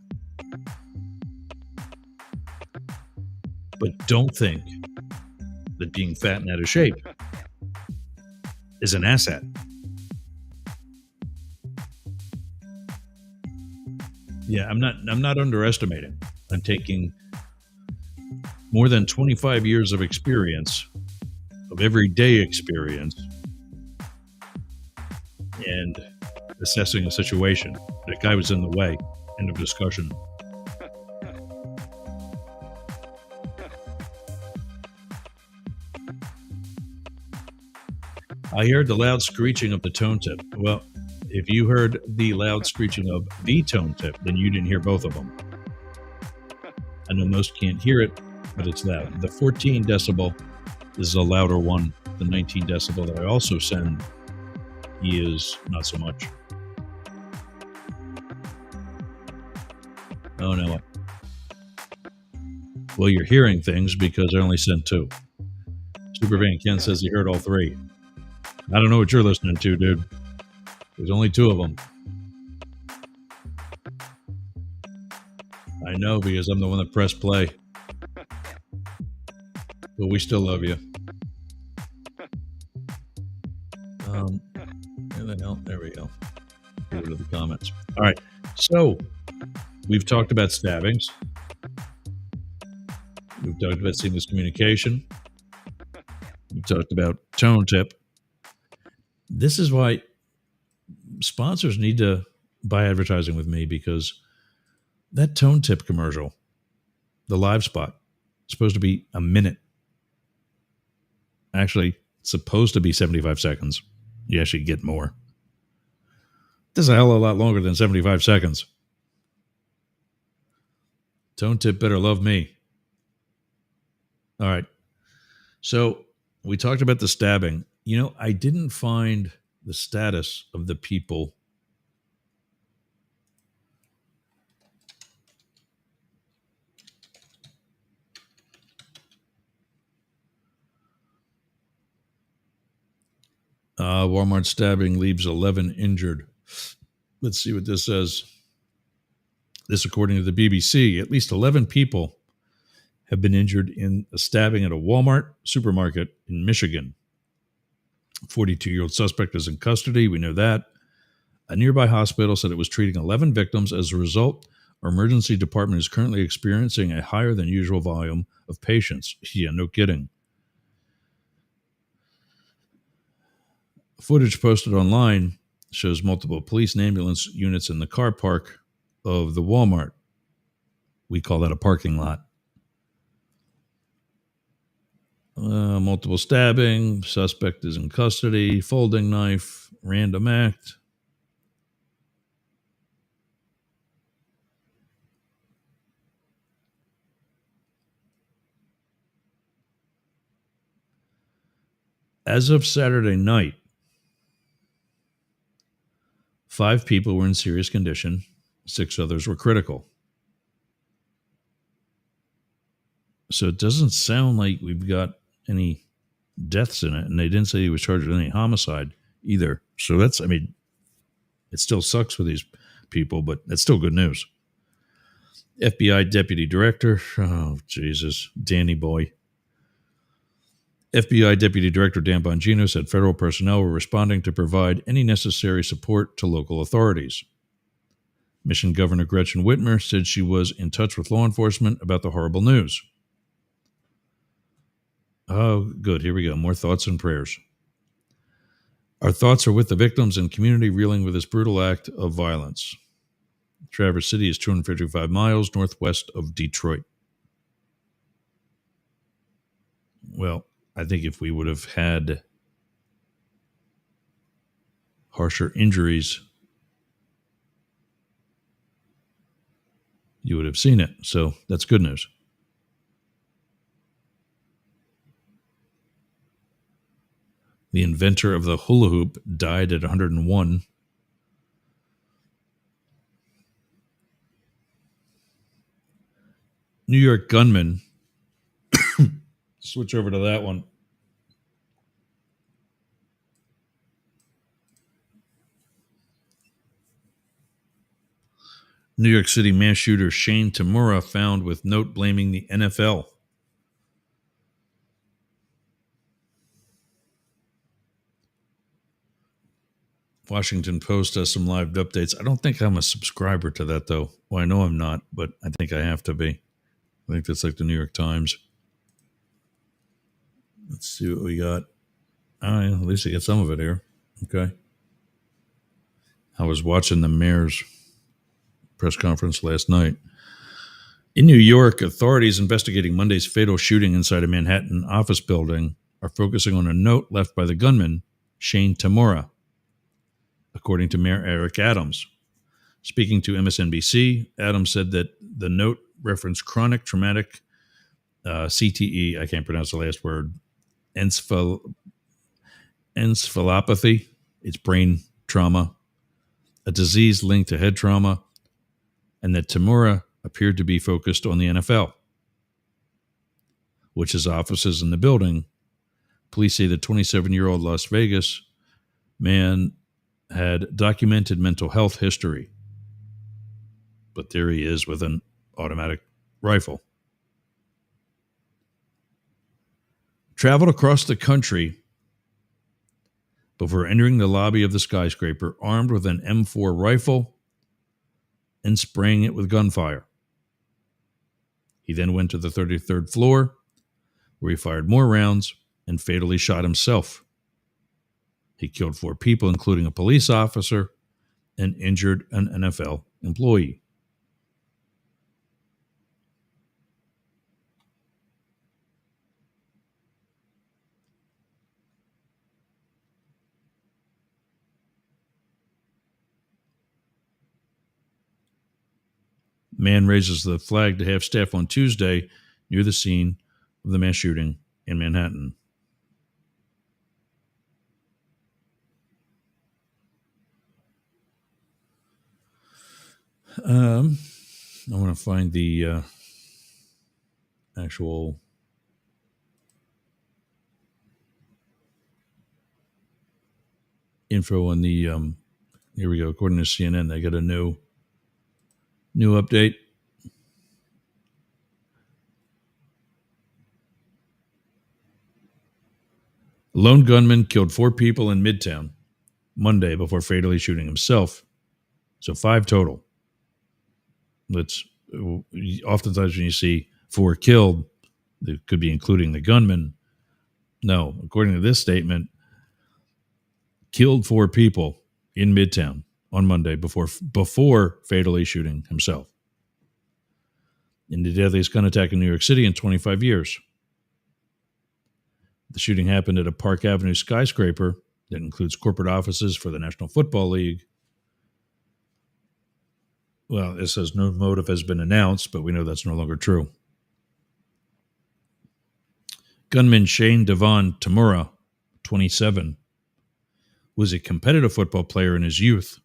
B: But don't think that being fat and out of shape is an asset. Yeah, I'm not underestimating. I'm taking more than 25 years of experience, of everyday experience, and assessing a situation. That guy was in the way. End of discussion. I heard the loud screeching of the tone tip. Well, if you heard the loud screeching of the tone tip, then you didn't hear both of them. I know most can't hear it, but it's loud. The 14 decibel is a louder one. The 19 decibel that I also send is not so much. Oh, no. Well, you're hearing things because I only sent 2. Supervan Ken says he heard all 3. I don't know what you're listening to, dude. There's only 2 of them. I know because I'm the one that pressed play. But we still love you. Where the hell? There we go. Get rid of the comments. All right. So we've talked about stabbings. We've talked about seamless communication. We've talked about tone tip. This is why sponsors need to buy advertising with me, because that tone tip commercial, the live spot, is supposed to be a minute. Actually, it's supposed to be 75 seconds. You actually get more. This is a hell of a lot longer than 75 seconds. Tone tip better love me. All right. So we talked about the stabbing. You know, I didn't find the status of the people. Walmart stabbing leaves 11 injured. Let's see what this says. This, according to the BBC, at least 11 people have been injured in a stabbing at a Walmart supermarket in Michigan. 42-year-old suspect is in custody. We know that. A nearby hospital said it was treating 11 victims. As a result, our emergency department is currently experiencing a higher than usual volume of patients. Yeah, no kidding. Footage posted online shows multiple police and ambulance units in the car park of the Walmart. We call that a parking lot. Multiple stabbing. Suspect is in custody. Folding knife. Random act. As of Saturday night, 5 people were in serious condition. 6 others were critical. So it doesn't sound like we've got any deaths in it. And they didn't say he was charged with any homicide either. So that's, I mean, it still sucks for these people, but it's still good news. FBI Deputy Director, oh, Jesus, Danny boy. FBI Deputy Director Dan Bongino said federal personnel were responding to provide any necessary support to local authorities. Michigan Governor Gretchen Whitmer said she was in touch with law enforcement about the horrible news. Oh, good. Here we go. More thoughts and prayers. Our thoughts are with the victims and community reeling with this brutal act of violence. Traverse City is 255 miles northwest of Detroit. Well, I think if we would have had harsher injuries, you would have seen it. So that's good news. The inventor of the hula hoop died at 101. New York gunman. Switch over to that one. New York City mass shooter Shane Tamura found with note blaming the NFL. Washington Post has some live updates. I don't think I'm a subscriber to that, though. Well, I know I'm not, but I think I have to be. I think that's like the New York Times. Let's see what we got. Oh, yeah, at least I get some of it here. Okay. I was watching the mayor's press conference last night. In New York, authorities investigating Monday's fatal shooting inside a Manhattan office building are focusing on a note left by the gunman, Shane Tamura, according to Mayor Eric Adams. Speaking to MSNBC, Adams said that the note referenced chronic traumatic CTE, I can't pronounce the last word, encephalopathy, it's brain trauma, a disease linked to head trauma, and that Tamura appeared to be focused on the NFL, which has offices in the building. Police say the 27-year-old Las Vegas man had documented mental health history. But there he is with an automatic rifle. Traveled across the country before entering the lobby of the skyscraper armed with an M4 rifle and spraying it with gunfire. He then went to the 33rd floor where he fired more rounds and fatally shot himself. He killed 4 people, including a police officer, and injured an NFL employee. Man raises the flag to half-staff on Tuesday near the scene of the mass shooting in Manhattan. I want to find the actual info on the here we go. According to CNN, they got a new update. A lone gunman killed 4 people in Midtown Monday before fatally shooting himself. So 5 total. That's oftentimes when you see 4 killed, it could be including the gunman. No, according to this statement, killed 4 people in Midtown on Monday before fatally shooting himself. In the deadliest gun attack in New York City in 25 years. The shooting happened at a Park Avenue skyscraper that includes corporate offices for the National Football League. Well, it says no motive has been announced, but we know that's no longer true. Gunman Shane Devon Tamura, 27, was a competitive football player in his youth.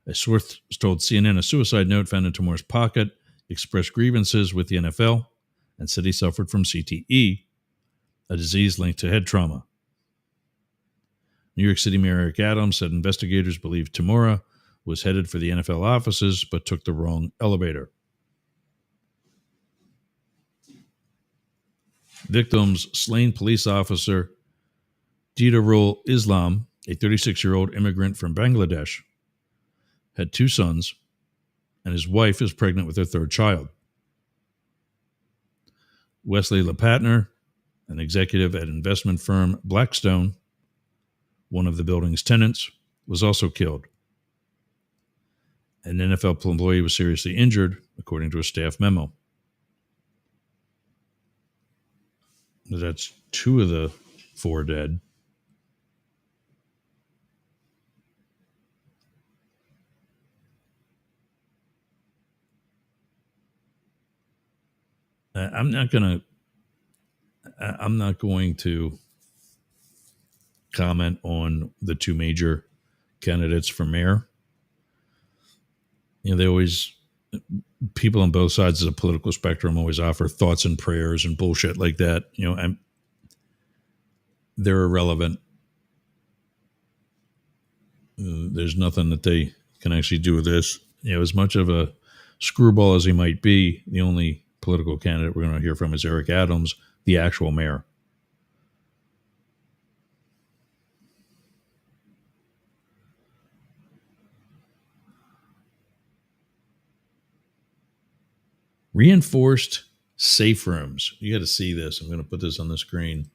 B: A source told CNN a suicide note found in Tamura's pocket expressed grievances with the NFL and said he suffered from CTE, a disease linked to head trauma. New York City Mayor Eric Adams said investigators believe Tamura was headed for the NFL offices but took the wrong elevator. Victims: slain police officer Didarul Islam, a 36-year-old immigrant from Bangladesh, had 2 sons, and his wife is pregnant with their 3rd child. Wesley LePatner, an executive at investment firm Blackstone, one of the building's tenants, was also killed. An NFL employee was seriously injured, according to a staff memo. That's 2 of the 4 dead. I'm not going to comment on the 2 major candidates for mayor. You know, they always, people on both sides of the political spectrum always offer thoughts and prayers and bullshit like that. You know, they're irrelevant. There's nothing that they can actually do with this. You know, as much of a screwball as he might be, the only political candidate we're going to hear from is Eric Adams, the actual mayor. Reinforced safe rooms. You got to see this. I'm going to put this on the screen.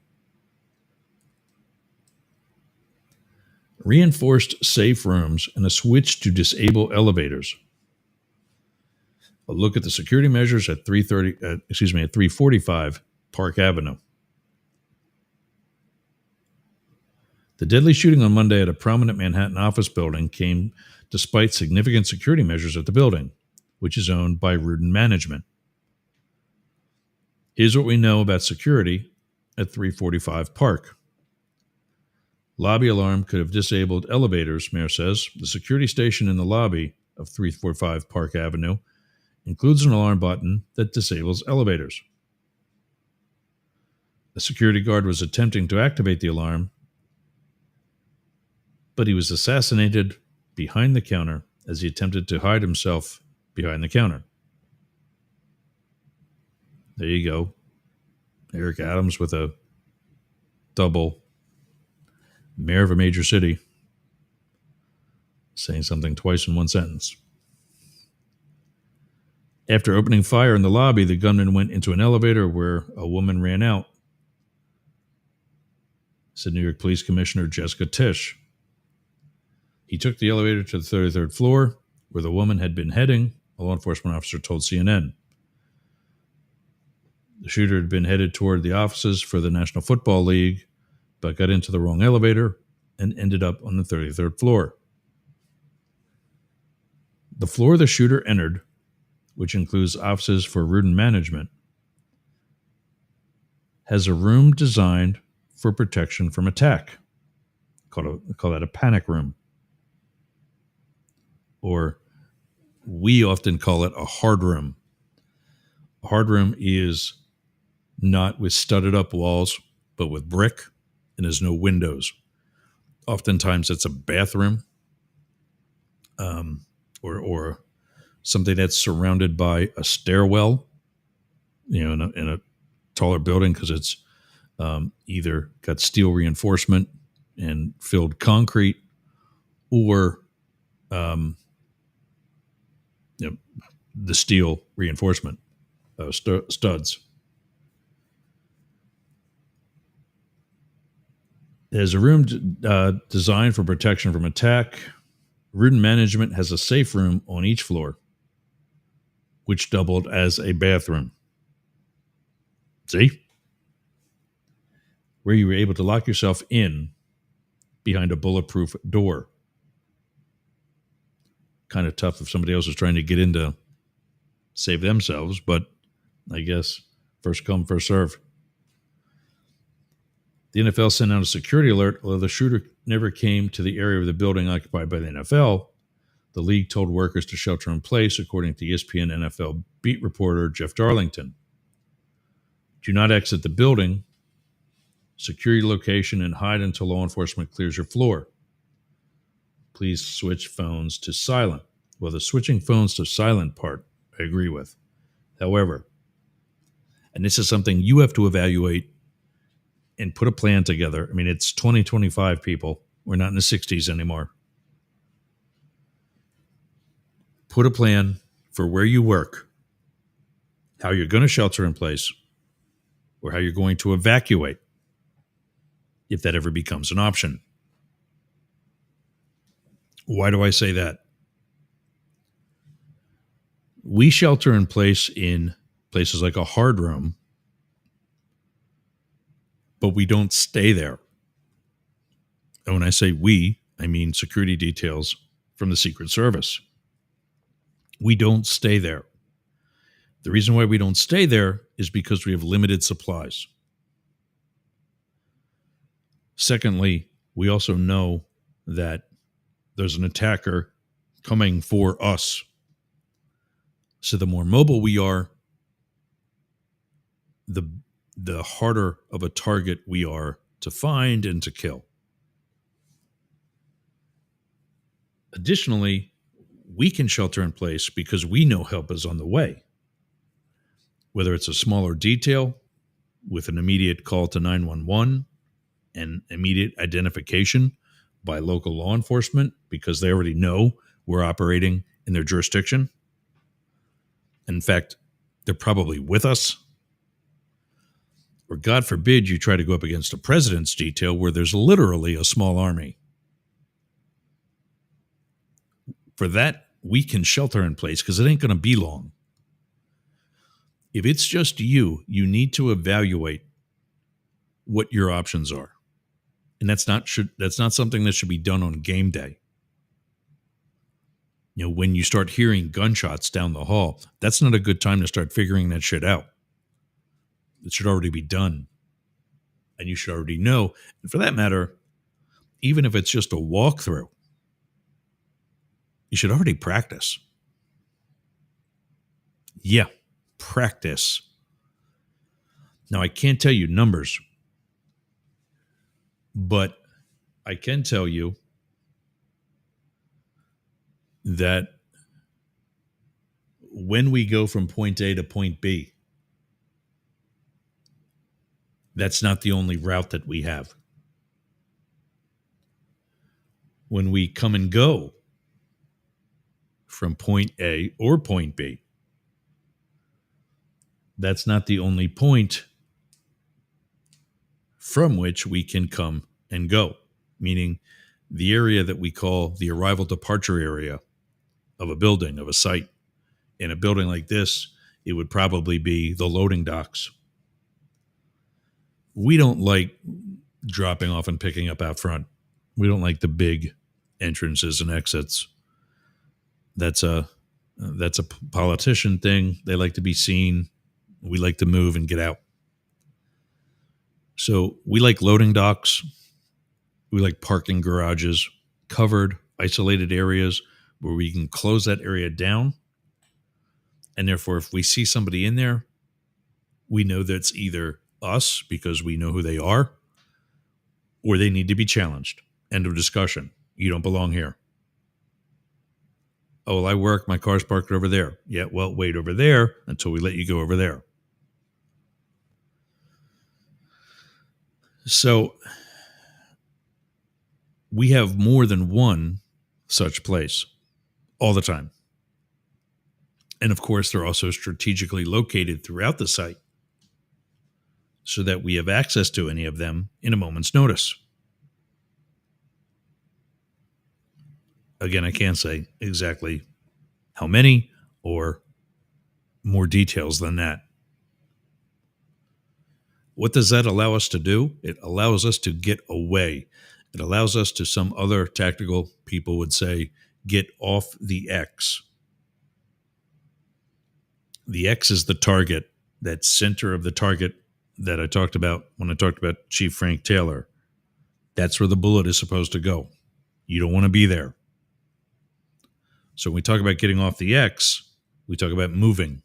B: Reinforced safe rooms and a switch to disable elevators. A look at the security measures at 345 Park Avenue. The deadly shooting on Monday at a prominent Manhattan office building came despite significant security measures at the building, which is owned by Rudin Management. Here's what we know about security at 345 Park. Lobby alarm could have disabled elevators, Mayor says. The security station in the lobby of 345 Park Avenue includes an alarm button that disables elevators. A security guard was attempting to activate the alarm, but he was assassinated behind the counter as he attempted to hide himself behind the counter. There you go. Eric Adams with a double. Mayor of a major city. Saying something twice in one sentence. After opening fire in the lobby, the gunman went into an elevator where a woman ran out, said New York Police Commissioner Jessica Tisch. He took the elevator to the 33rd floor, where the woman had been heading, a law enforcement officer told CNN. The shooter had been headed toward the offices for the National Football League, but got into the wrong elevator and ended up on the 33rd floor. The floor the shooter entered, which includes offices for Rudin management, has a room designed for protection from attack. Call that a panic room. Or we often call it a hard room. A hard room is not with studded up walls, but with brick, and there's no windows. Oftentimes it's a bathroom, or something that's surrounded by a stairwell, in a taller building, because it's either got steel reinforcement and filled concrete, or the steel reinforcement studs. There's a room designed for protection from attack. Rudin management has a safe room on each floor, which doubled as a bathroom. See? Where you were able to lock yourself in behind a bulletproof door. Kind of tough if somebody else is trying to get in to save themselves, but I guess first come, first serve. The NFL sent out a security alert. Although the shooter never came to the area of the building occupied by the NFL, the league told workers to shelter in place, according to ESPN NFL beat reporter Jeff Darlington. Do not exit the building, secure your location, and hide until law enforcement clears your floor. Please switch phones to silent. Well, the switching phones to silent part, I agree with. However, and this is something you have to evaluate and put a plan together. I mean, it's 2025, people. We're not in the 60s anymore. Put a plan for where you work, how you're going to shelter in place, or how you're going to evacuate, if that ever becomes an option. Why do I say that? We shelter in place in places like a hard room, but we don't stay there. And when I say we, I mean security details from the Secret Service. We don't stay there. The reason why we don't stay there is because we have limited supplies. Secondly, we also know that there's an attacker coming for us. So the more mobile we are, the harder of a target we are to find and to kill. Additionally, we can shelter in place because we know help is on the way. Whether it's a smaller detail with an immediate call to 911 and immediate identification by local law enforcement because they already know we're operating in their jurisdiction. In fact, they're probably with us. Or God forbid you try to go up against a president's detail where there's literally a small army. For that, we can shelter in place because it ain't going to be long. If it's just you, you need to evaluate what your options are. And that's not something that should be done on game day. When you start hearing gunshots down the hall, that's not a good time to start figuring that shit out. It should already be done. And you should already know. And for that matter, even if it's just a walkthrough, you should already practice. Yeah, practice. Now, I can't tell you numbers, but I can tell you that when we go from point A to point B, that's not the only route that we have. When we come and go from point A or point B, that's not the only point from which we can come and go, meaning the area that we call the arrival departure area of a building, of a site. In a building like this, it would probably be the loading docks. We don't like dropping off and picking up out front. We don't like the big entrances and exits. That's a politician thing. They like to be seen. We like to move and get out. So we like loading docks. We like parking garages, covered, isolated areas where we can close that area down. And therefore, if we see somebody in there, we know that's either us because we know who they are, or they need to be challenged. End of discussion. You don't belong here. Oh, well, I work. My car's parked over there. Yeah, well, wait over there until we let you go over there. So we have more than one such place all the time. And of course, they're also strategically located throughout the site so that we have access to any of them in a moment's notice. Again, I can't say exactly how many or more details than that. What does that allow us to do? It allows us to get away. It allows us to, some other tactical people would say, get off the X. The X is the target, that center of the target that I talked about when I talked about Chief Frank Taylor. That's where the bullet is supposed to go. You don't want to be there. So when we talk about getting off the X, we talk about moving.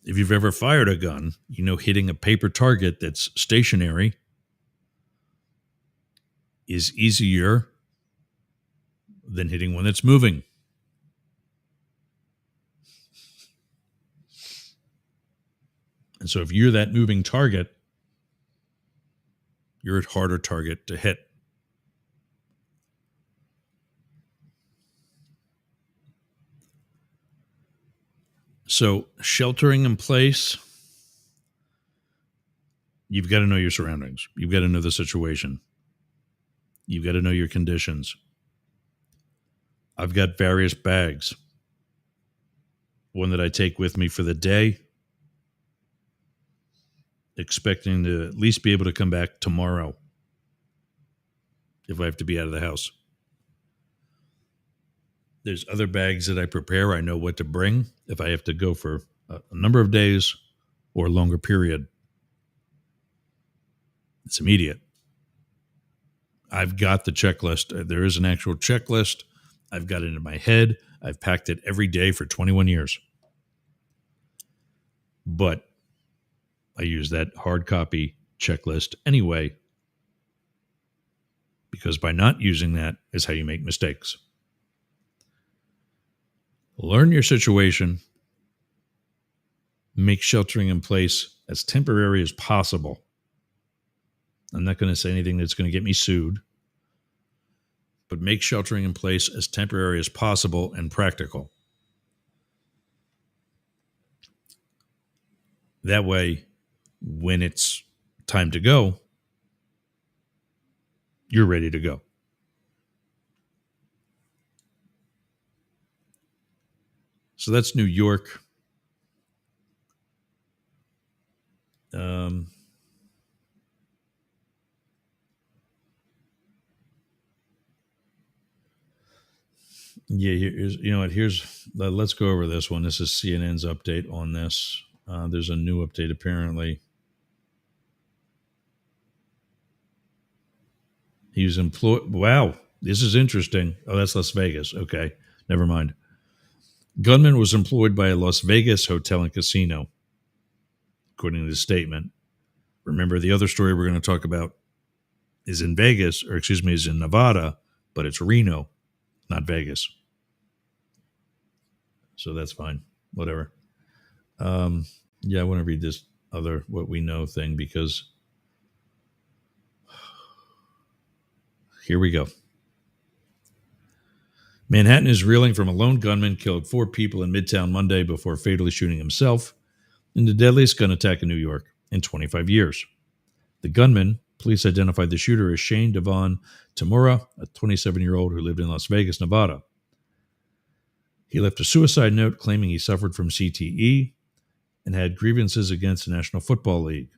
B: If you've ever fired a gun, you know hitting a paper target that's stationary is easier than hitting one that's moving. And so if you're that moving target, you're a harder target to hit. So sheltering in place, you've got to know your surroundings. You've got to know the situation. You've got to know your conditions. I've got various bags. One that I take with me for the day, expecting to at least be able to come back tomorrow if I have to be out of the house. There's other bags that I prepare. I know what to bring if I have to go for a number of days or a longer period. It's immediate. I've got the checklist. There is an actual checklist. I've got it in my head. I've packed it every day for 21 years. But I use that hard copy checklist anyway, because by not using that is how you make mistakes. Learn your situation. Make sheltering in place as temporary as possible. I'm not going to say anything that's going to get me sued, but make sheltering in place as temporary as possible and practical. That way, when it's time to go, you're ready to go. So that's New York. Yeah, let's go over this one. This is CNN's update on this. There's a new update apparently. He was employed. Wow, this is interesting. Oh, that's Las Vegas. Okay, never mind. Gunman was employed by a Las Vegas hotel and casino, according to the statement. Remember, the other story we're going to talk about is in Vegas, is in Nevada, but it's Reno, not Vegas. So that's fine. Whatever. Yeah, I want to read this other what we know thing because here we go. Manhattan is reeling from a lone gunman killed 4 people in Midtown Monday before fatally shooting himself in the deadliest gun attack in New York in 25 years. The gunman, police identified the shooter as Shane Devon Tamura, a 27-year-old who lived in Las Vegas, Nevada. He left a suicide note claiming he suffered from CTE and had grievances against the National Football League.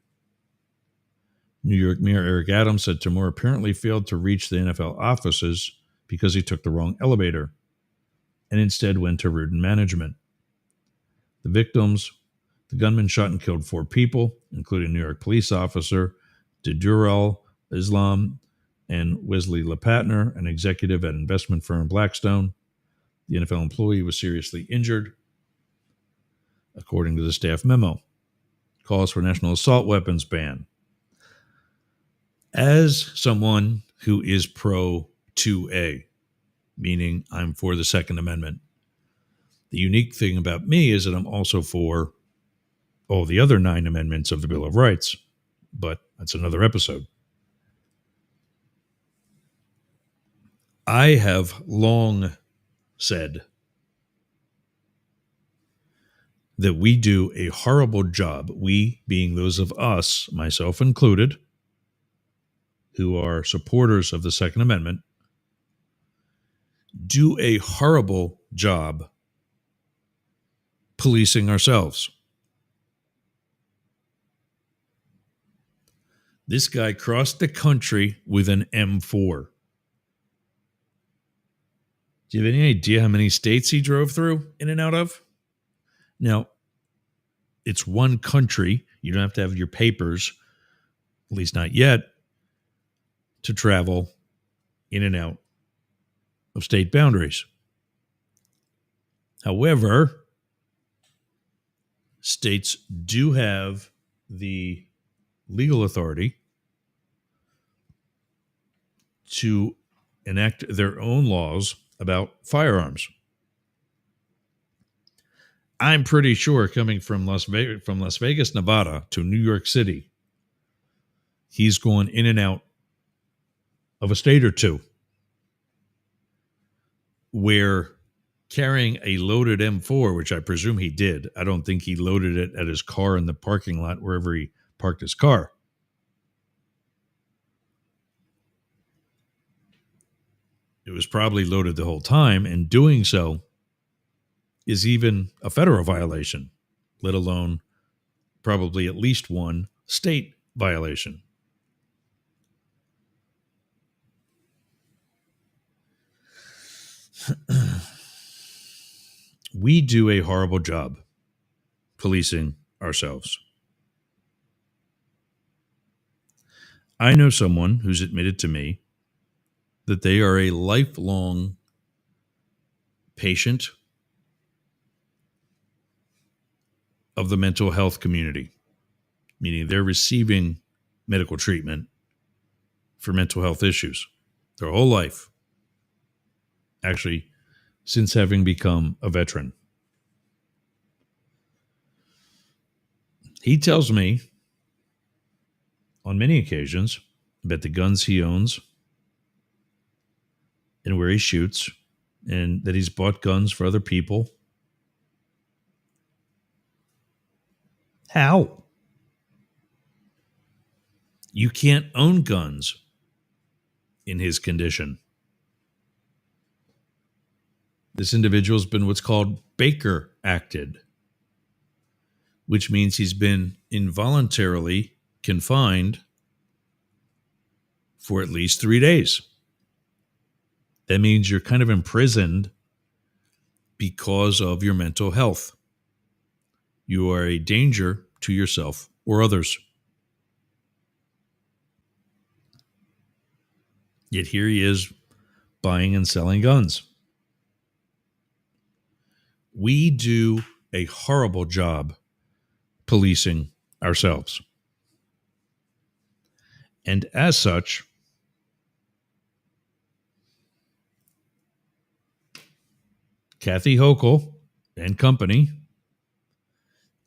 B: New York Mayor Eric Adams said Tamura apparently failed to reach the NFL offices because he took the wrong elevator and instead went to Rudin Management. The victims, the gunman shot and killed 4 people, including New York police officer Didural Islam and Wesley LePatner, an executive at investment firm Blackstone. The NFL employee was seriously injured, according to the staff memo. Calls for national assault weapons ban. As someone who is pro 2A, meaning I'm for the Second Amendment, the unique thing about me is that I'm also for all the other 9 amendments of the Bill of Rights, but that's another episode. I have long said that we do a horrible job, we being those of us, myself included, who are supporters of the Second Amendment, do a horrible job policing ourselves. This guy crossed the country with an M4. Do you have any idea how many states he drove through in and out of? Now, it's one country. You don't have to have your papers, at least not yet, to travel in and out of state boundaries. However, states do have the legal authority to enact their own laws about firearms. I'm pretty sure coming from Las Vegas, Nevada to New York City, he's going in and out of a state or two where carrying a loaded M4, which I presume he did, I don't think he loaded it at his car in the parking lot wherever he parked his car. It was probably loaded the whole time, and doing so is even a federal violation, let alone probably at least one state violation. We do a horrible job policing ourselves. I know someone who's admitted to me that they are a lifelong patient of the mental health community, meaning they're receiving medical treatment for mental health issues their whole life, actually, since having become a veteran. He tells me on many occasions about the guns he owns and where he shoots, and that he's bought guns for other people. How? You can't own guns in his condition. This individual's been what's called Baker acted, which means he's been involuntarily confined for at least 3 days. That means you're kind of imprisoned because of your mental health. You are a danger to yourself or others. Yet here he is buying and selling guns. We do a horrible job policing ourselves. And as such, Kathy Hochul and company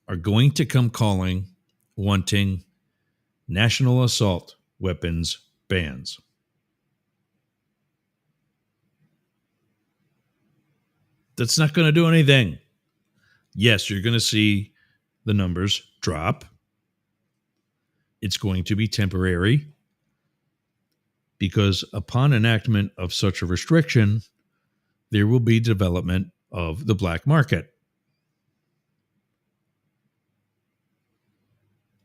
B: are going to come calling, wanting national assault weapons bans. That's not going to do anything. Yes, you're going to see the numbers drop. It's going to be temporary because upon enactment of such a restriction, there will be development of the black market.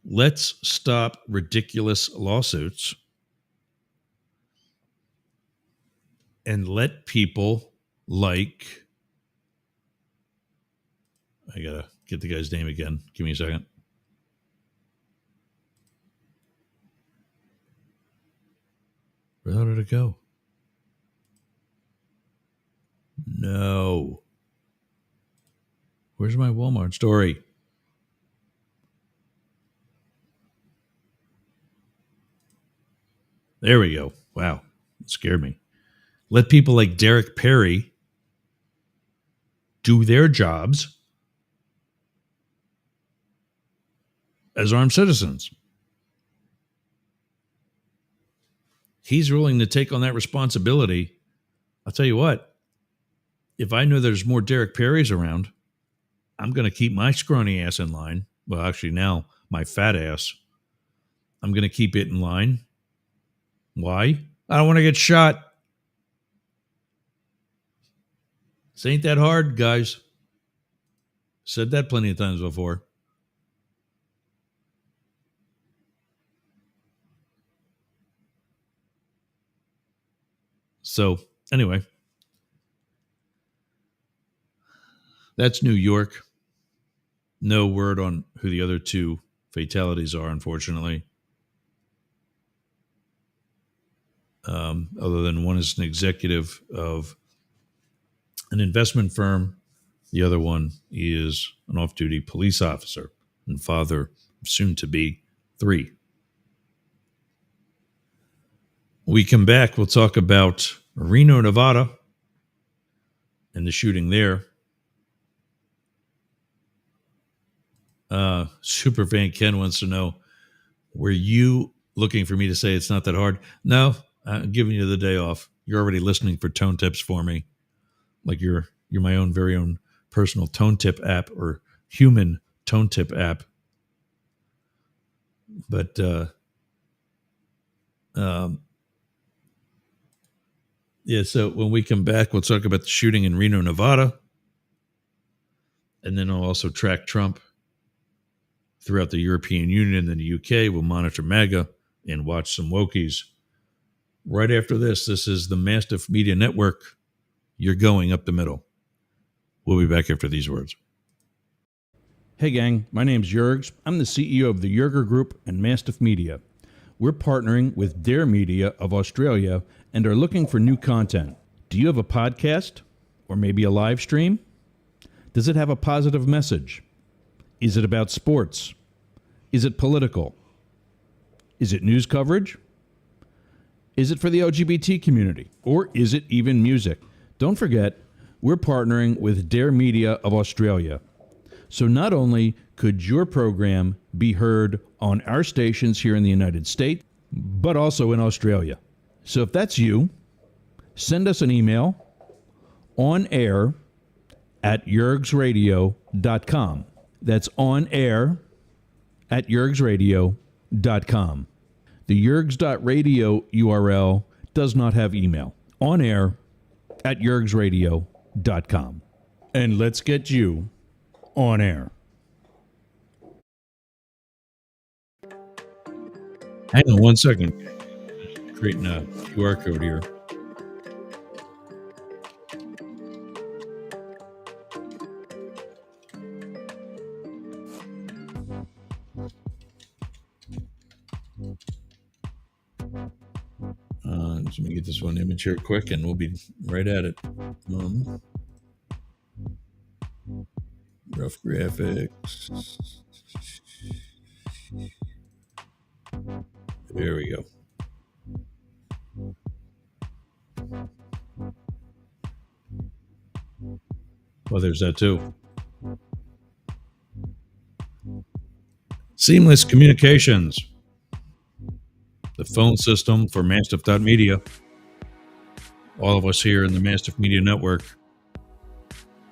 B: Let's stop ridiculous lawsuits and let people like, I gotta get the guy's name again. Give me a second. Where did it go? No. Where's my Walmart story? There we go. Wow. It scared me. Let people like Derek Perry do their jobs as armed citizens. He's willing to take on that responsibility. I'll tell you what, if I know there's more Derek Perrys around, I'm going to keep my scrawny ass in line. Well, actually now my fat ass. I'm going to keep it in line. Why? I don't want to get shot. This ain't that hard, guys. Said that plenty of times before. So, anyway, that's New York. No word on who the other two fatalities are, unfortunately. Other than one is an executive of an investment firm. The other one is an off-duty police officer and father of soon-to-be 3. When we come back, we'll talk about Reno, Nevada, and the shooting there. Superfan Ken wants to know, were you looking for me to say it's not that hard? No, I'm giving you the day off. You're already listening for tone tips for me. Like you're my own very own personal tone tip app or human tone tip app. But yeah, so when we come back, we'll talk about the shooting in Reno, Nevada. And then I'll also track Trump throughout the European Union and the UK. We'll monitor MAGA and watch some wokies. Right after this is the Mastiff Media Network. You're going up the middle. We'll be back after these words.
G: Hey gang, my name's Jurgs. I'm the CEO of the Yerger Group and Mastiff Media. We're partnering with Dare Media of Australia and are looking for new content. Do you have a podcast or maybe a live stream? Does it have a positive message? Is it about sports? Is it political? Is it news coverage? Is it for the LGBT community? Or is it even music? Don't forget, we're partnering with Dare Media of Australia. So not only could your program be heard on our stations here in the United States, but also in Australia. So if that's you, send us an email on air at yergsradio.com. That's on air at yergsradio.com. The yergs.radio URL does not have email. On air at yergsradio.com. And let's get you on air.
B: Hang on 1 second. Creating a QR code here. Let me get this one image here quick and we'll be right at it. Rough graphics. There we go. Well, there's that too. Seamless Communications. The phone system for Mastiff.media. All of us here in the Mastiff Media Network.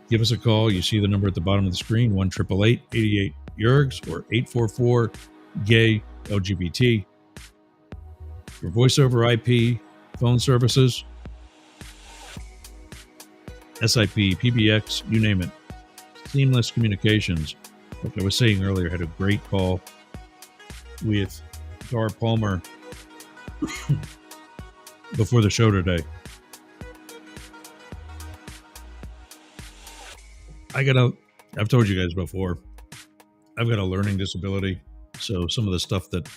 B: Give us a call. You see the number at the bottom of the screen, 1-888-88-YERGS or 844-GAY-LGBT. For voice over IP, phone services, SIP, PBX, you name it. Seamless Communications. Like I was saying earlier, I had a great call with Dar Palmer before the show today. I've told you guys before, I've got a learning disability. So some of the stuff that,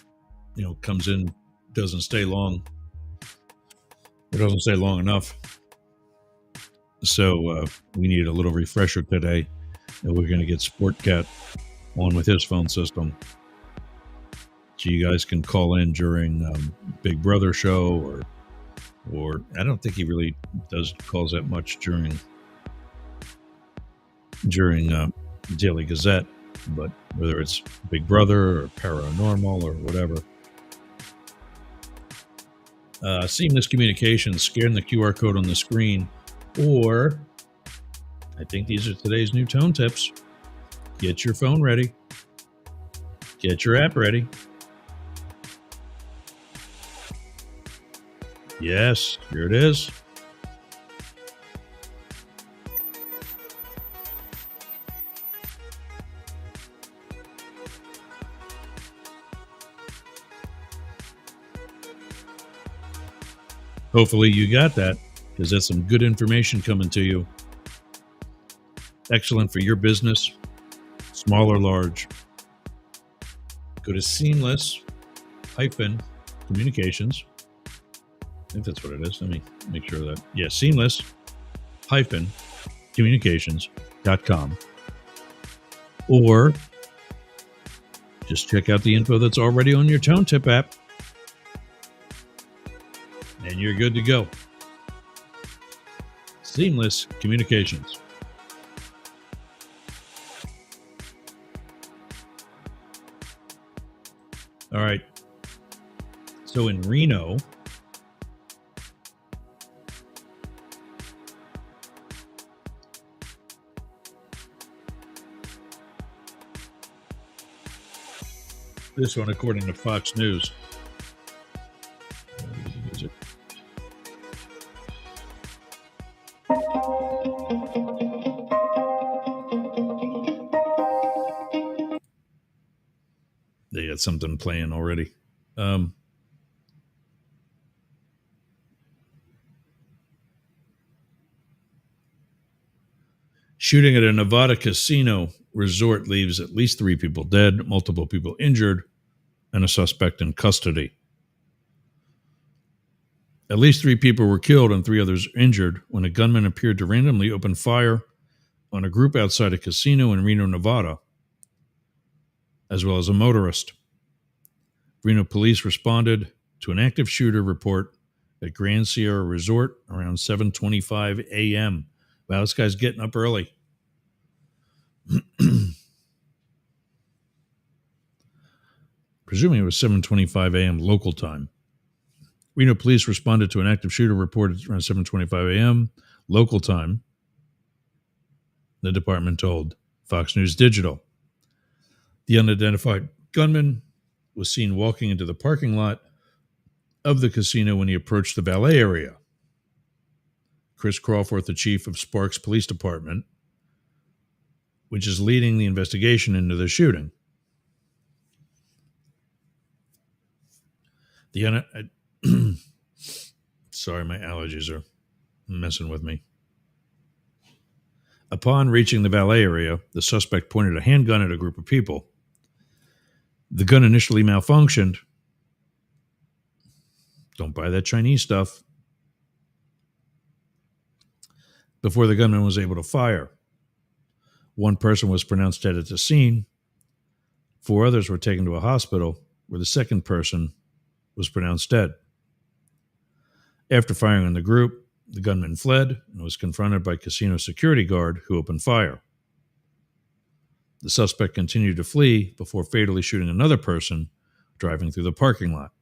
B: comes in doesn't stay long. It doesn't stay long enough. So we need a little refresher today. And we're going to get Sportcat on with his phone system. So you guys can call in during Big Brother show or I don't think he really does calls that much during Daily Gazette, but whether it's Big Brother or Paranormal or whatever. Seamless communications, scan the QR code on the screen, or I think these are today's new tone tips. Get your phone ready. Get your app ready. Yes, here it is. Hopefully you got that, because that's some good information coming to you. Excellent for your business, small or large. Go to seamless-communications. I think that's what it is. Let me make sure of that. Yeah, seamless-communications.com. Or just check out the info that's already on your Tone Tip app. And you're good to go. Seamless Communications. All right. So in Reno, this one according to Fox News. They got something playing already. Shooting at a Nevada casino resort leaves at least 3 people dead, multiple people injured, and a suspect in custody. At least 3 people were killed and 3 others injured when a gunman appeared to randomly open fire on a group outside a casino in Reno, Nevada, as well as a motorist. Reno police responded to an active shooter report at Grand Sierra Resort around 7:25 a.m. Wow, this guy's getting up early. Presuming it was 7:25 a.m. local time. Reno police responded to an active shooter report at around 7:25 a.m. local time, the department told Fox News Digital. The unidentified gunman was seen walking into the parking lot of the casino when he approached the valet area. Chris Crawford, the chief of Sparks Police Department, which is leading the investigation into the shooting. Sorry, my allergies are messing with me. Upon reaching the valet area, the suspect pointed a handgun at a group of people. The gun initially malfunctioned. Don't buy that Chinese stuff. Before the gunman was able to fire. 1 person was pronounced dead at the scene. 4 others were taken to a hospital where the second person was pronounced dead. After firing on the group, the gunman fled and was confronted by casino security guard who opened fire. The suspect continued to flee before fatally shooting another person driving through the parking lot.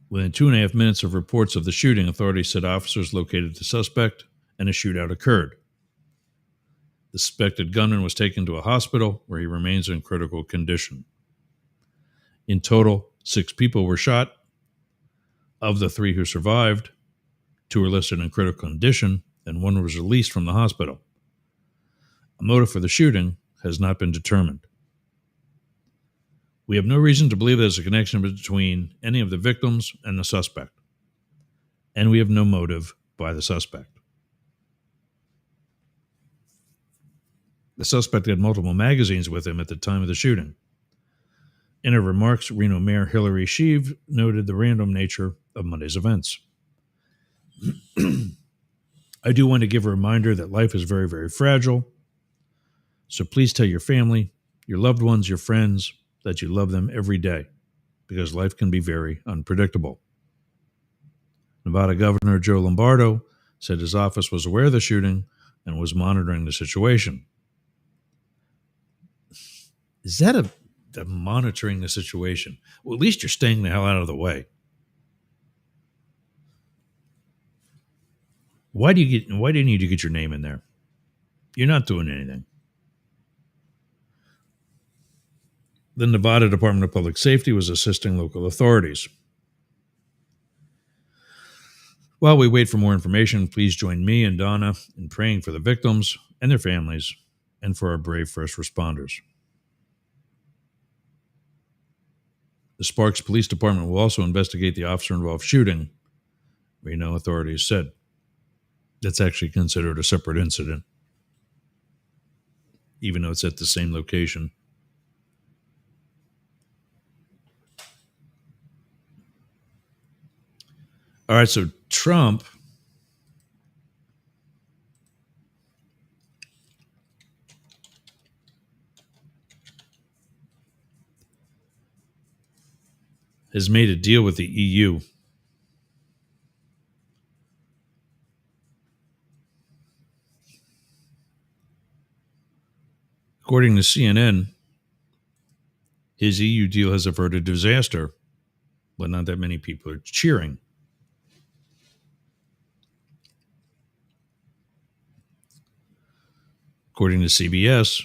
B: Within 2.5 minutes of reports of the shooting, authorities said officers located the suspect and a shootout occurred. The suspected gunman was taken to a hospital where he remains in critical condition. In total, 6 people were shot. Of the 3 who survived, 2 are listed in critical condition and 1 was released from the hospital. A motive for the shooting has not been determined. We have no reason to believe there's a connection between any of the victims and the suspect, and we have no motive by the suspect. The suspect had multiple magazines with him at the time of the shooting. In her remarks, Reno Mayor Hillary Sheev noted the random nature of Monday's events. I do want to give a reminder that life is very, very fragile. So please tell your family, your loved ones, your friends, that you love them every day, because life can be very unpredictable. Nevada Governor Joe Lombardo said his office was aware of the shooting and was monitoring the situation. Is that a monitoring the situation? Well, at least you're staying the hell out of the way. Why do you need to get your name in there? You're not doing anything. The Nevada Department of Public Safety was assisting local authorities. While we wait for more information, please join me and Donna in praying for the victims and their families and for our brave first responders. The Sparks Police Department will also investigate the officer-involved shooting, Reno authorities said. That's actually considered a separate incident, even though it's at the same location. All right, so Trump has made a deal with the EU. According to CNN, his EU deal has averted disaster, but not that many people are cheering. According to CBS,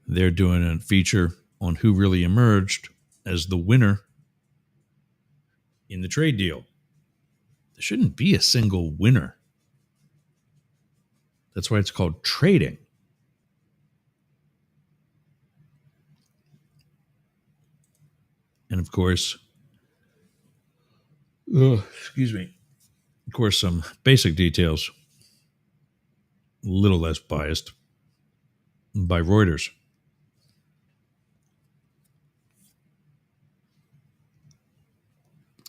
B: they're doing a feature on who really emerged as the winner in the trade deal. There shouldn't be a single winner. That's why it's called trading. And of course, some basic details, a little less biased, by Reuters.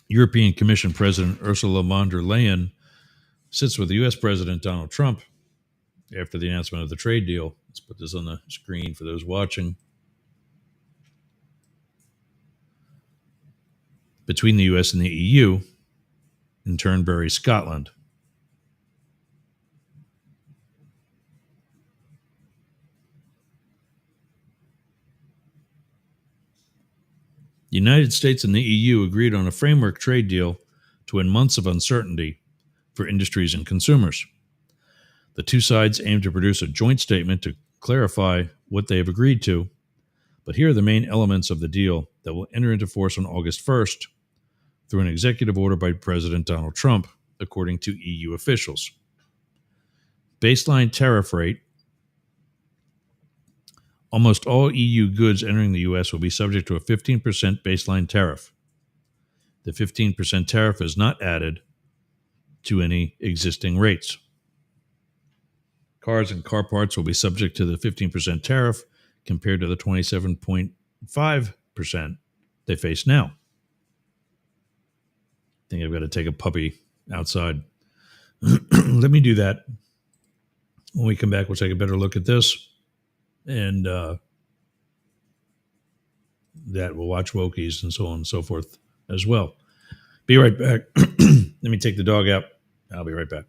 B: European Commission President Ursula von der Leyen sits with the U.S. President Donald Trump after the announcement of the trade deal. Let's put this on the screen for those watching. Between the U.S. and the EU in Turnberry, Scotland. The United States and the EU agreed on a framework trade deal to end months of uncertainty for industries and consumers. The two sides aim to produce a joint statement to clarify what they have agreed to, but here are the main elements of the deal that will enter into force on August 1st through an executive order by President Donald Trump, according to EU officials. Baseline tariff rate. Almost all EU goods entering the U.S. will be subject to a 15% baseline tariff. The 15% tariff is not added to any existing rates. Cars and car parts will be subject to the 15% tariff compared to the 27.5% they face now. I think I've got to take a puppy outside. Let me do that. When we come back, we'll take a better look at this. And that we'll watch Wokies and so on and so forth as well. Be right back. Let me take the dog out. I'll be right back.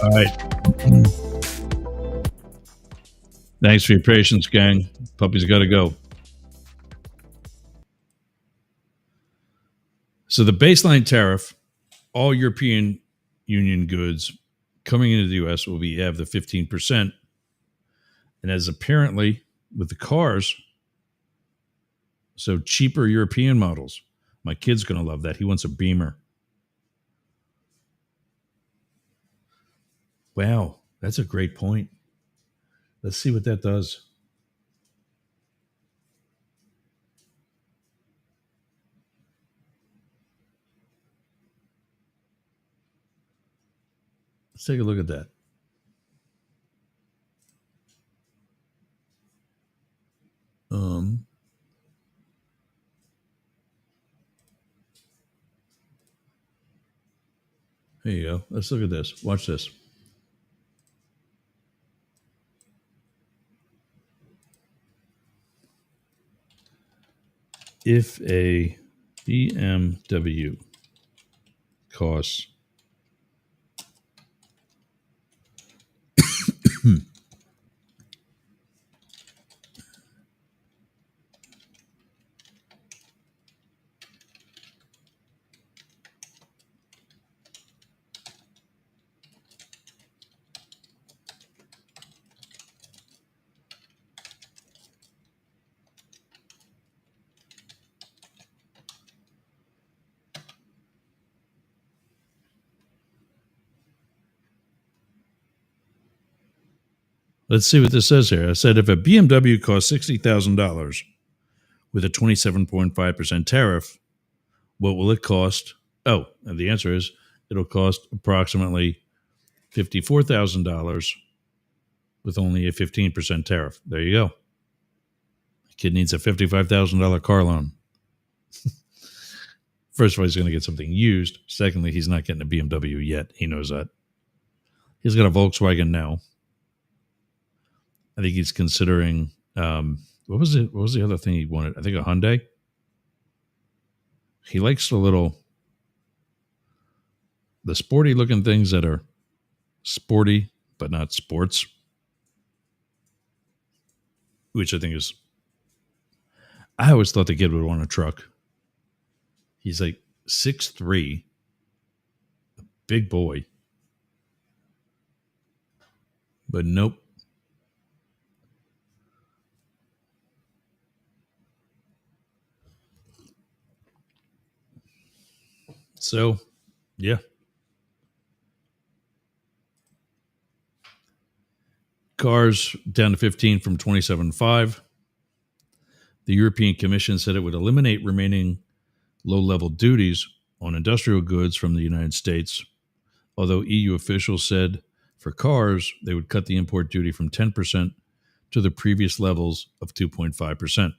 B: All right. Thanks for your patience, gang. Puppy's got to go. So the baseline tariff, all European Union goods coming into the U.S. will have the 15%. And as apparently with the cars, so cheaper European models. My kid's going to love that. He wants a Beamer. Wow, that's a great point. Let's see what that does. Let's take a look at that. Here you go. Let's look at this. Watch this. If a BMW costs let's see what this says here. I said if a BMW costs $60,000 with a 27.5% tariff, what will it cost? Oh, and the answer is it'll cost approximately $54,000 with only a 15% tariff. There you go. The kid needs a $55,000 car loan. First of all, he's going to get something used. Secondly, he's not getting a BMW yet. He knows that. He's got a Volkswagen now. I think he's considering what was it? What was the other thing he wanted? I think a Hyundai. He likes the sporty looking things that are sporty but not sports, which I think is. I always thought the kid would want a truck. He's like 6'3", a big boy, but nope. So, yeah. Cars down to 15 from 27.5. The European Commission said it would eliminate remaining low-level duties on industrial goods from the United States, although EU officials said for cars, they would cut the import duty from 10% to the previous levels of 2.5%.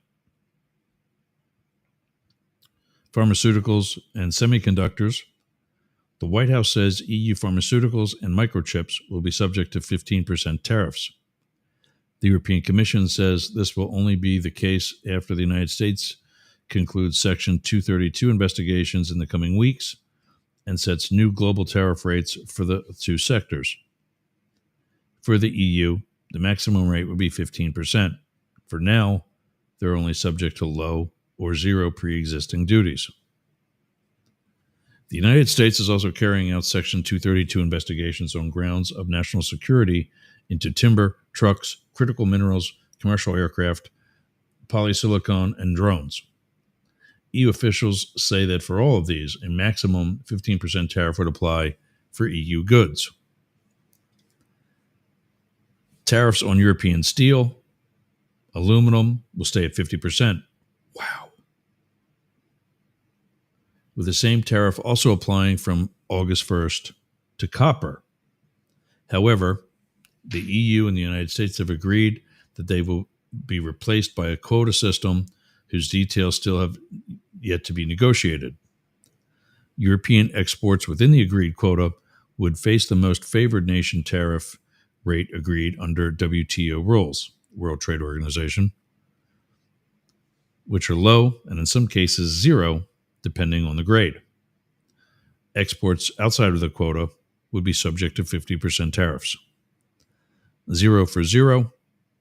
B: Pharmaceuticals and semiconductors. The White House says EU pharmaceuticals and microchips will be subject to 15% tariffs. The European Commission says this will only be the case after the United States concludes Section 232 investigations in the coming weeks and sets new global tariff rates for the two sectors. For the EU, the maximum rate would be 15%. For now, they're only subject to low or zero pre-existing duties. The United States is also carrying out Section 232 investigations on grounds of national security into timber, trucks, critical minerals, commercial aircraft, polysilicon, and drones. EU officials say that for all of these, a maximum 15% tariff would apply for EU goods. Tariffs on European steel, aluminum will stay at 50%. Wow. With the same tariff also applying from August 1st to copper. However, the EU and the United States have agreed that they will be replaced by a quota system whose details still have yet to be negotiated. European exports within the agreed quota would face the most favored nation tariff rate agreed under WTO rules, World Trade Organization, which are low and in some cases zero, depending on the grade. Exports outside of the quota would be subject to 50% tariffs. 0 for 0.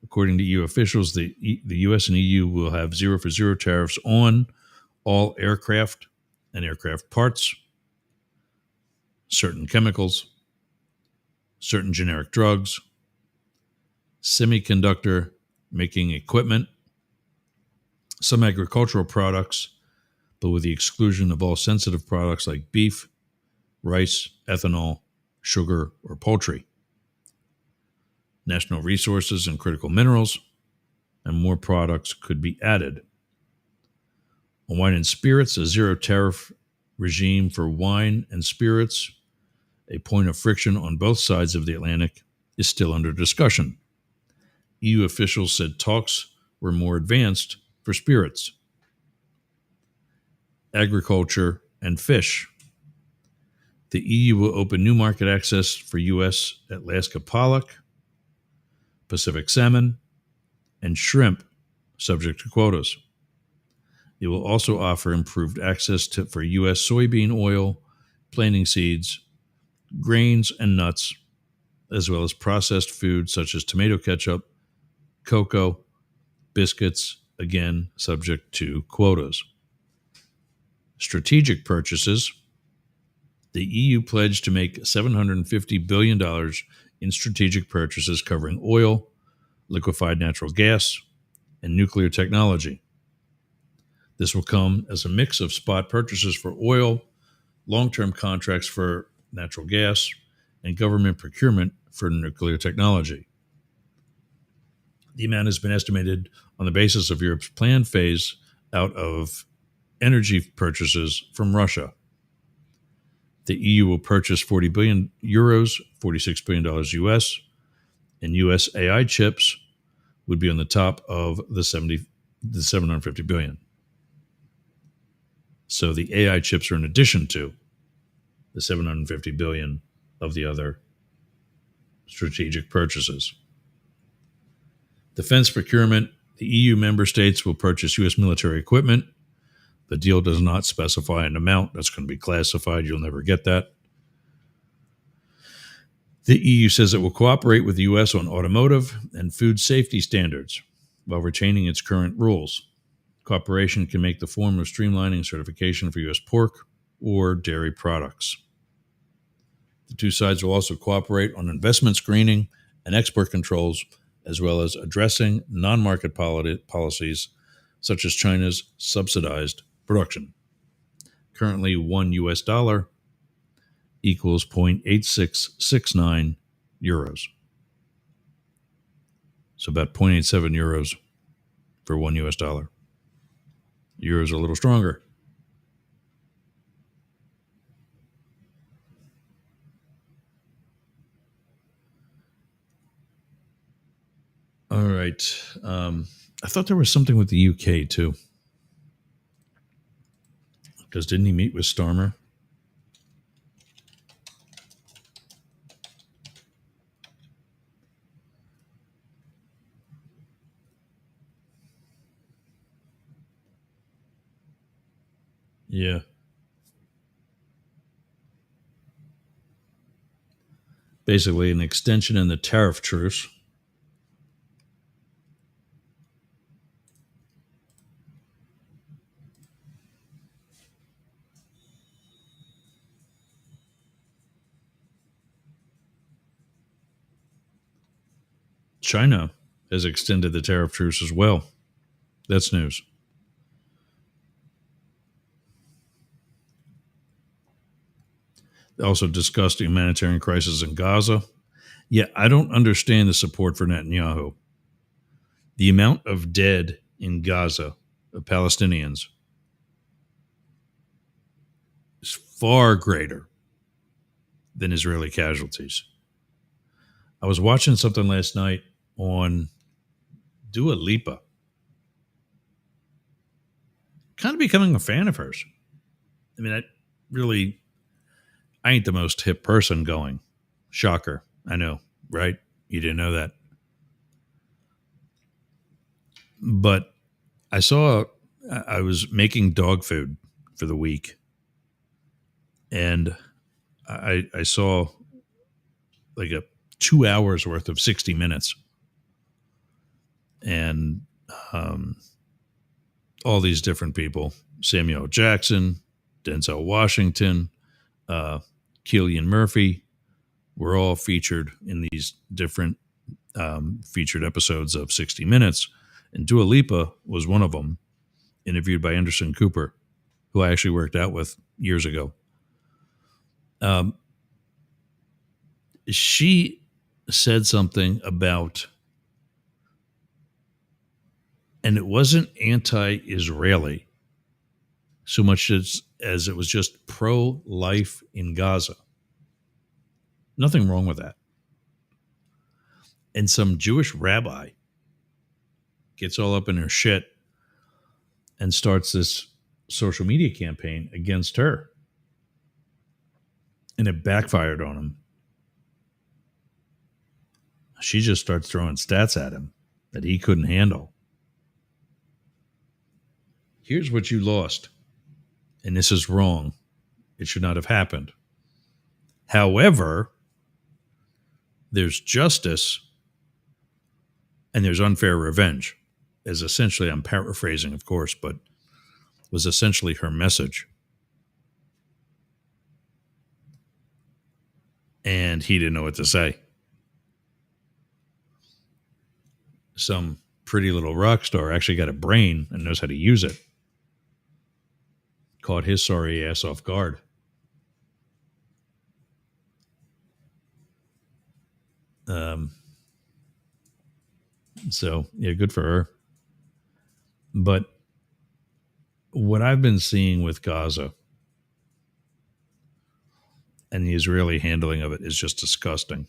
B: According to EU officials, the US and EU will have 0 for 0 tariffs on all aircraft and aircraft parts, certain chemicals, certain generic drugs, semiconductor making equipment, some agricultural products, but with the exclusion of all sensitive products like beef, rice, ethanol, sugar, or poultry, national resources and critical minerals, and more products could be added. On wine and spirits, a zero tariff regime for wine and spirits, a point of friction on both sides of the Atlantic, is still under discussion. EU officials said talks were more advanced for spirits. Agriculture and fish. The EU will open new market access for U.S. Alaska pollock, Pacific salmon, and shrimp, subject to quotas. It will also offer improved access for U.S. soybean oil, planting seeds, grains, and nuts, as well as processed foods such as tomato ketchup, cocoa, biscuits, again, subject to quotas. Strategic purchases. The EU pledged to make $750 billion in strategic purchases covering oil, liquefied natural gas, and nuclear technology. This will come as a mix of spot purchases for oil, long-term contracts for natural gas, and government procurement for nuclear technology. The amount has been estimated on the basis of Europe's planned phase out of energy purchases from Russia. The EU will purchase 40 billion euros, $46 billion US, and US AI chips would be on the top of the 750 billion. So the AI chips are in addition to the 750 billion of the other strategic purchases. Defense procurement. The EU member states will purchase U.S. military equipment. The deal does not specify an amount that's going to be classified. You'll never get that. The EU says it will cooperate with the U.S. on automotive and food safety standards while retaining its current rules. Cooperation can make the form of streamlining certification for U.S. pork or dairy products. The two sides will also cooperate on investment screening and export controls, as well as addressing non-market policies such as China's subsidized production. Currently, $1 equals 0.8669 euros. So about 0.87 euros for $1. Euros are a little stronger. All right. I thought there was something with the UK too. Because didn't he meet with Starmer? Yeah. Basically, an extension in the tariff truce. China has extended the tariff truce as well. That's news. They also discussed the humanitarian crisis in Gaza. Yeah, I don't understand the support for Netanyahu. The amount of dead in Gaza, of Palestinians, is far greater than Israeli casualties. I was watching something last night on Dua Lipa. Kind of becoming a fan of hers. I mean, I ain't the most hip person going. Shocker. I know, right? You didn't know that. But I was making dog food for the week. And I saw like a 2 hours worth of 60 Minutes. And all these different people, Samuel Jackson, Denzel Washington, Cillian Murphy, were all featured in these different featured episodes of 60 Minutes. And Dua Lipa was one of them, interviewed by Anderson Cooper, who I actually worked out with years ago. She said something about, and it wasn't anti-Israeli so much as it was just pro-life in Gaza. Nothing wrong with that. And some Jewish rabbi gets all up in her shit and starts this social media campaign against her. And it backfired on him. She just starts throwing stats at him that he couldn't handle. Here's what you lost. And this is wrong. It should not have happened. However, there's justice and there's unfair revenge, is essentially, I'm paraphrasing, of course, but was essentially her message. And he didn't know what to say. Some pretty little rock star actually got a brain and knows how to use it. Caught his sorry ass off guard. So, yeah, good for her. But what I've been seeing with Gaza and the Israeli handling of it is just disgusting.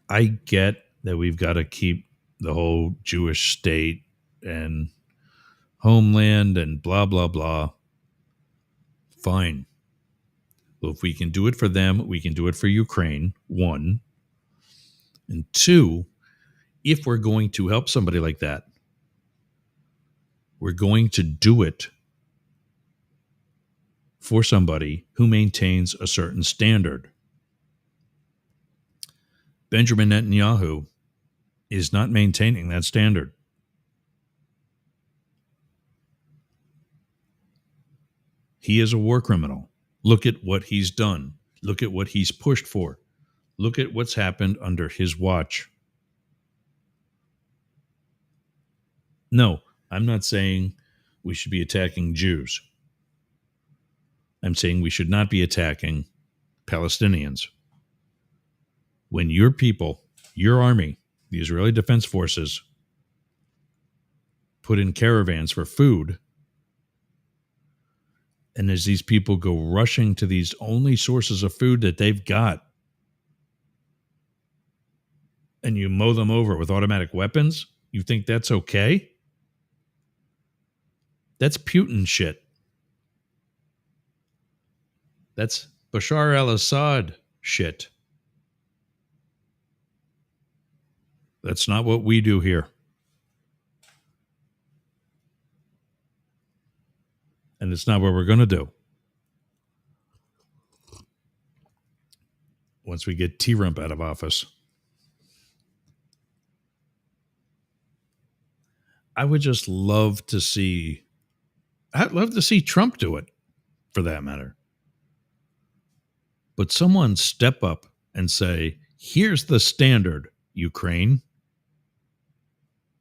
B: I get that we've got to keep the whole Jewish state and homeland and blah, blah, blah. Fine. Well, if we can do it for them, we can do it for Ukraine, one. And two, if we're going to help somebody like that, we're going to do it for somebody who maintains a certain standard. Benjamin Netanyahu is not maintaining that standard. He is a war criminal. Look at what he's done. Look at what he's pushed for. Look at what's happened under his watch. No, I'm not saying we should be attacking Jews. I'm saying we should not be attacking Palestinians. When your people, your army, the Israeli Defense Forces, put in caravans for food, and as these people go rushing to these only sources of food that they've got, and you mow them over with automatic weapons, you think that's okay? That's Putin shit. That's Bashar al-Assad shit. That's not what we do here. And it's not what we're going to do. Once we get T-Rump out of office. I would just love to see... I'd love to see Trump do it, for that matter. But someone step up and say, here's the standard, Ukraine.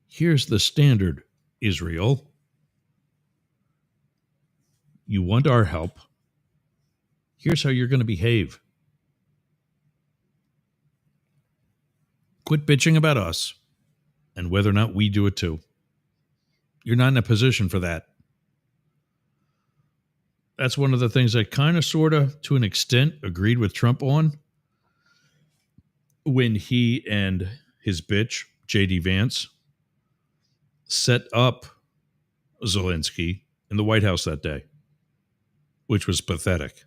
B: Here's the standard, Israel. You want our help. Here's how you're going to behave. Quit bitching about us and whether or not we do it too. You're not in a position for that. That's one of the things I kind of, sort of, to an extent, agreed with Trump on when he and his bitch, J.D. Vance, set up Zelensky in the White House that day, which was pathetic.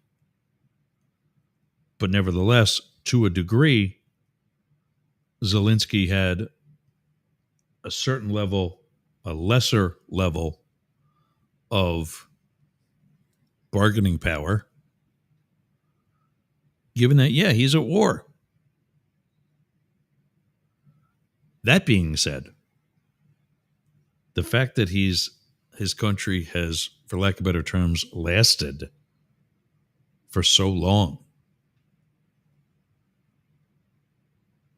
B: But nevertheless, to a degree, Zelensky had a certain level, a lesser level of bargaining power given that, yeah, he's at war. That being said, the fact that his country has, for lack of better terms, lasted for so long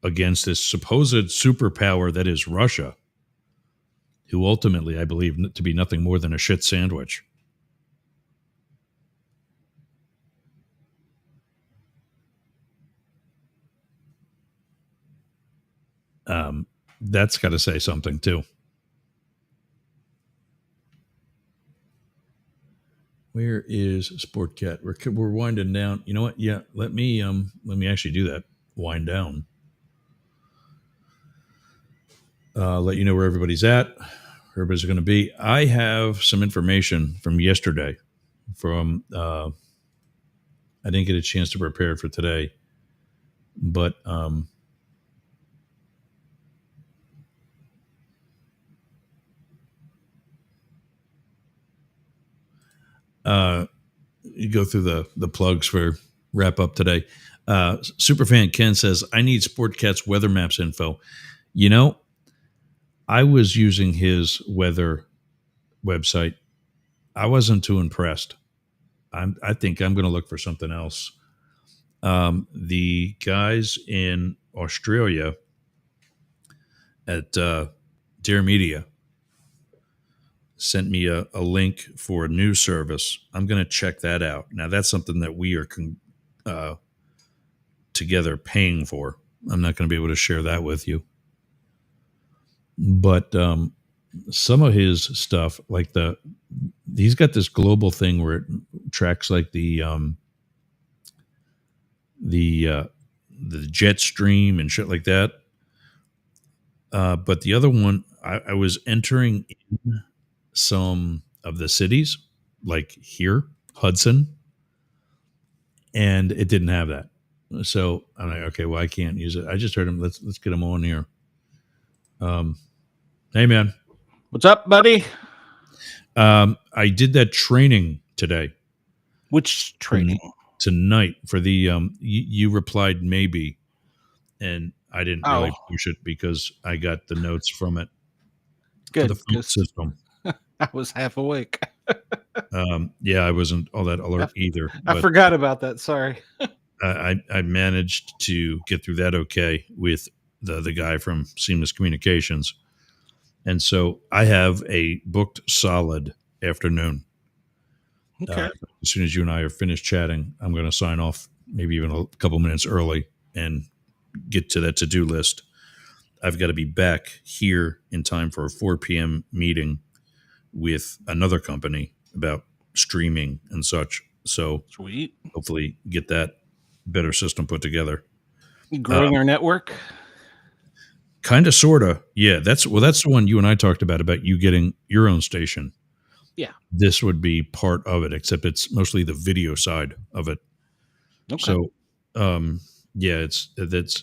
B: against this supposed superpower that is Russia, who ultimately I believe to be nothing more than a shit sandwich. That's got to say something too. Where is Sportcat? We're winding down. You know what? Yeah, let me actually do that. Wind down. Let you know where everybody's at. Where everybody's going to be. I have some information from yesterday. I didn't get a chance to prepare for today, but you go through the plugs for wrap up today. Superfan Ken says, I need Sportcat's weather maps info. You know, I was using his weather website. I wasn't too impressed. I think I'm going to look for something else. The guys in Australia at Dare Media sent me a link for a news service. I'm going to check that out. Now, that's something that we are together paying for. I'm not going to be able to share that with you. But some of his stuff, like he's got this global thing where it tracks like the jet stream and shit like that. But the other one, I was entering in some of the cities, like here, Hudson, and it didn't have that. So I'm like, okay, well, I can't use it. I just heard him. Let's get him on here. Hey, man.
H: What's up, buddy?
B: I did that training today.
H: Which training?
B: Tonight for the you replied maybe, and I didn't really push it because I got the notes from it.
H: Good.
B: For the phone system.
H: I was half awake.
B: Yeah, I wasn't all that alert either.
H: I forgot about that. Sorry.
B: I managed to get through that okay with the guy from Seamless Communications. And so I have a booked solid afternoon.
H: Okay.
B: As soon as you and I are finished chatting, I'm going to sign off maybe even a couple minutes early and get to that to-do list. I've got to be back here in time for a 4 p.m. meeting with another company about streaming and such. So
H: sweet.
B: Hopefully get that better system put together.
H: Growing our network?
B: Kind of, sort of. Yeah, that's the one you and I talked about you getting your own station.
H: Yeah.
B: This would be part of it, except it's mostly the video side of it.
H: Okay.
B: So, yeah,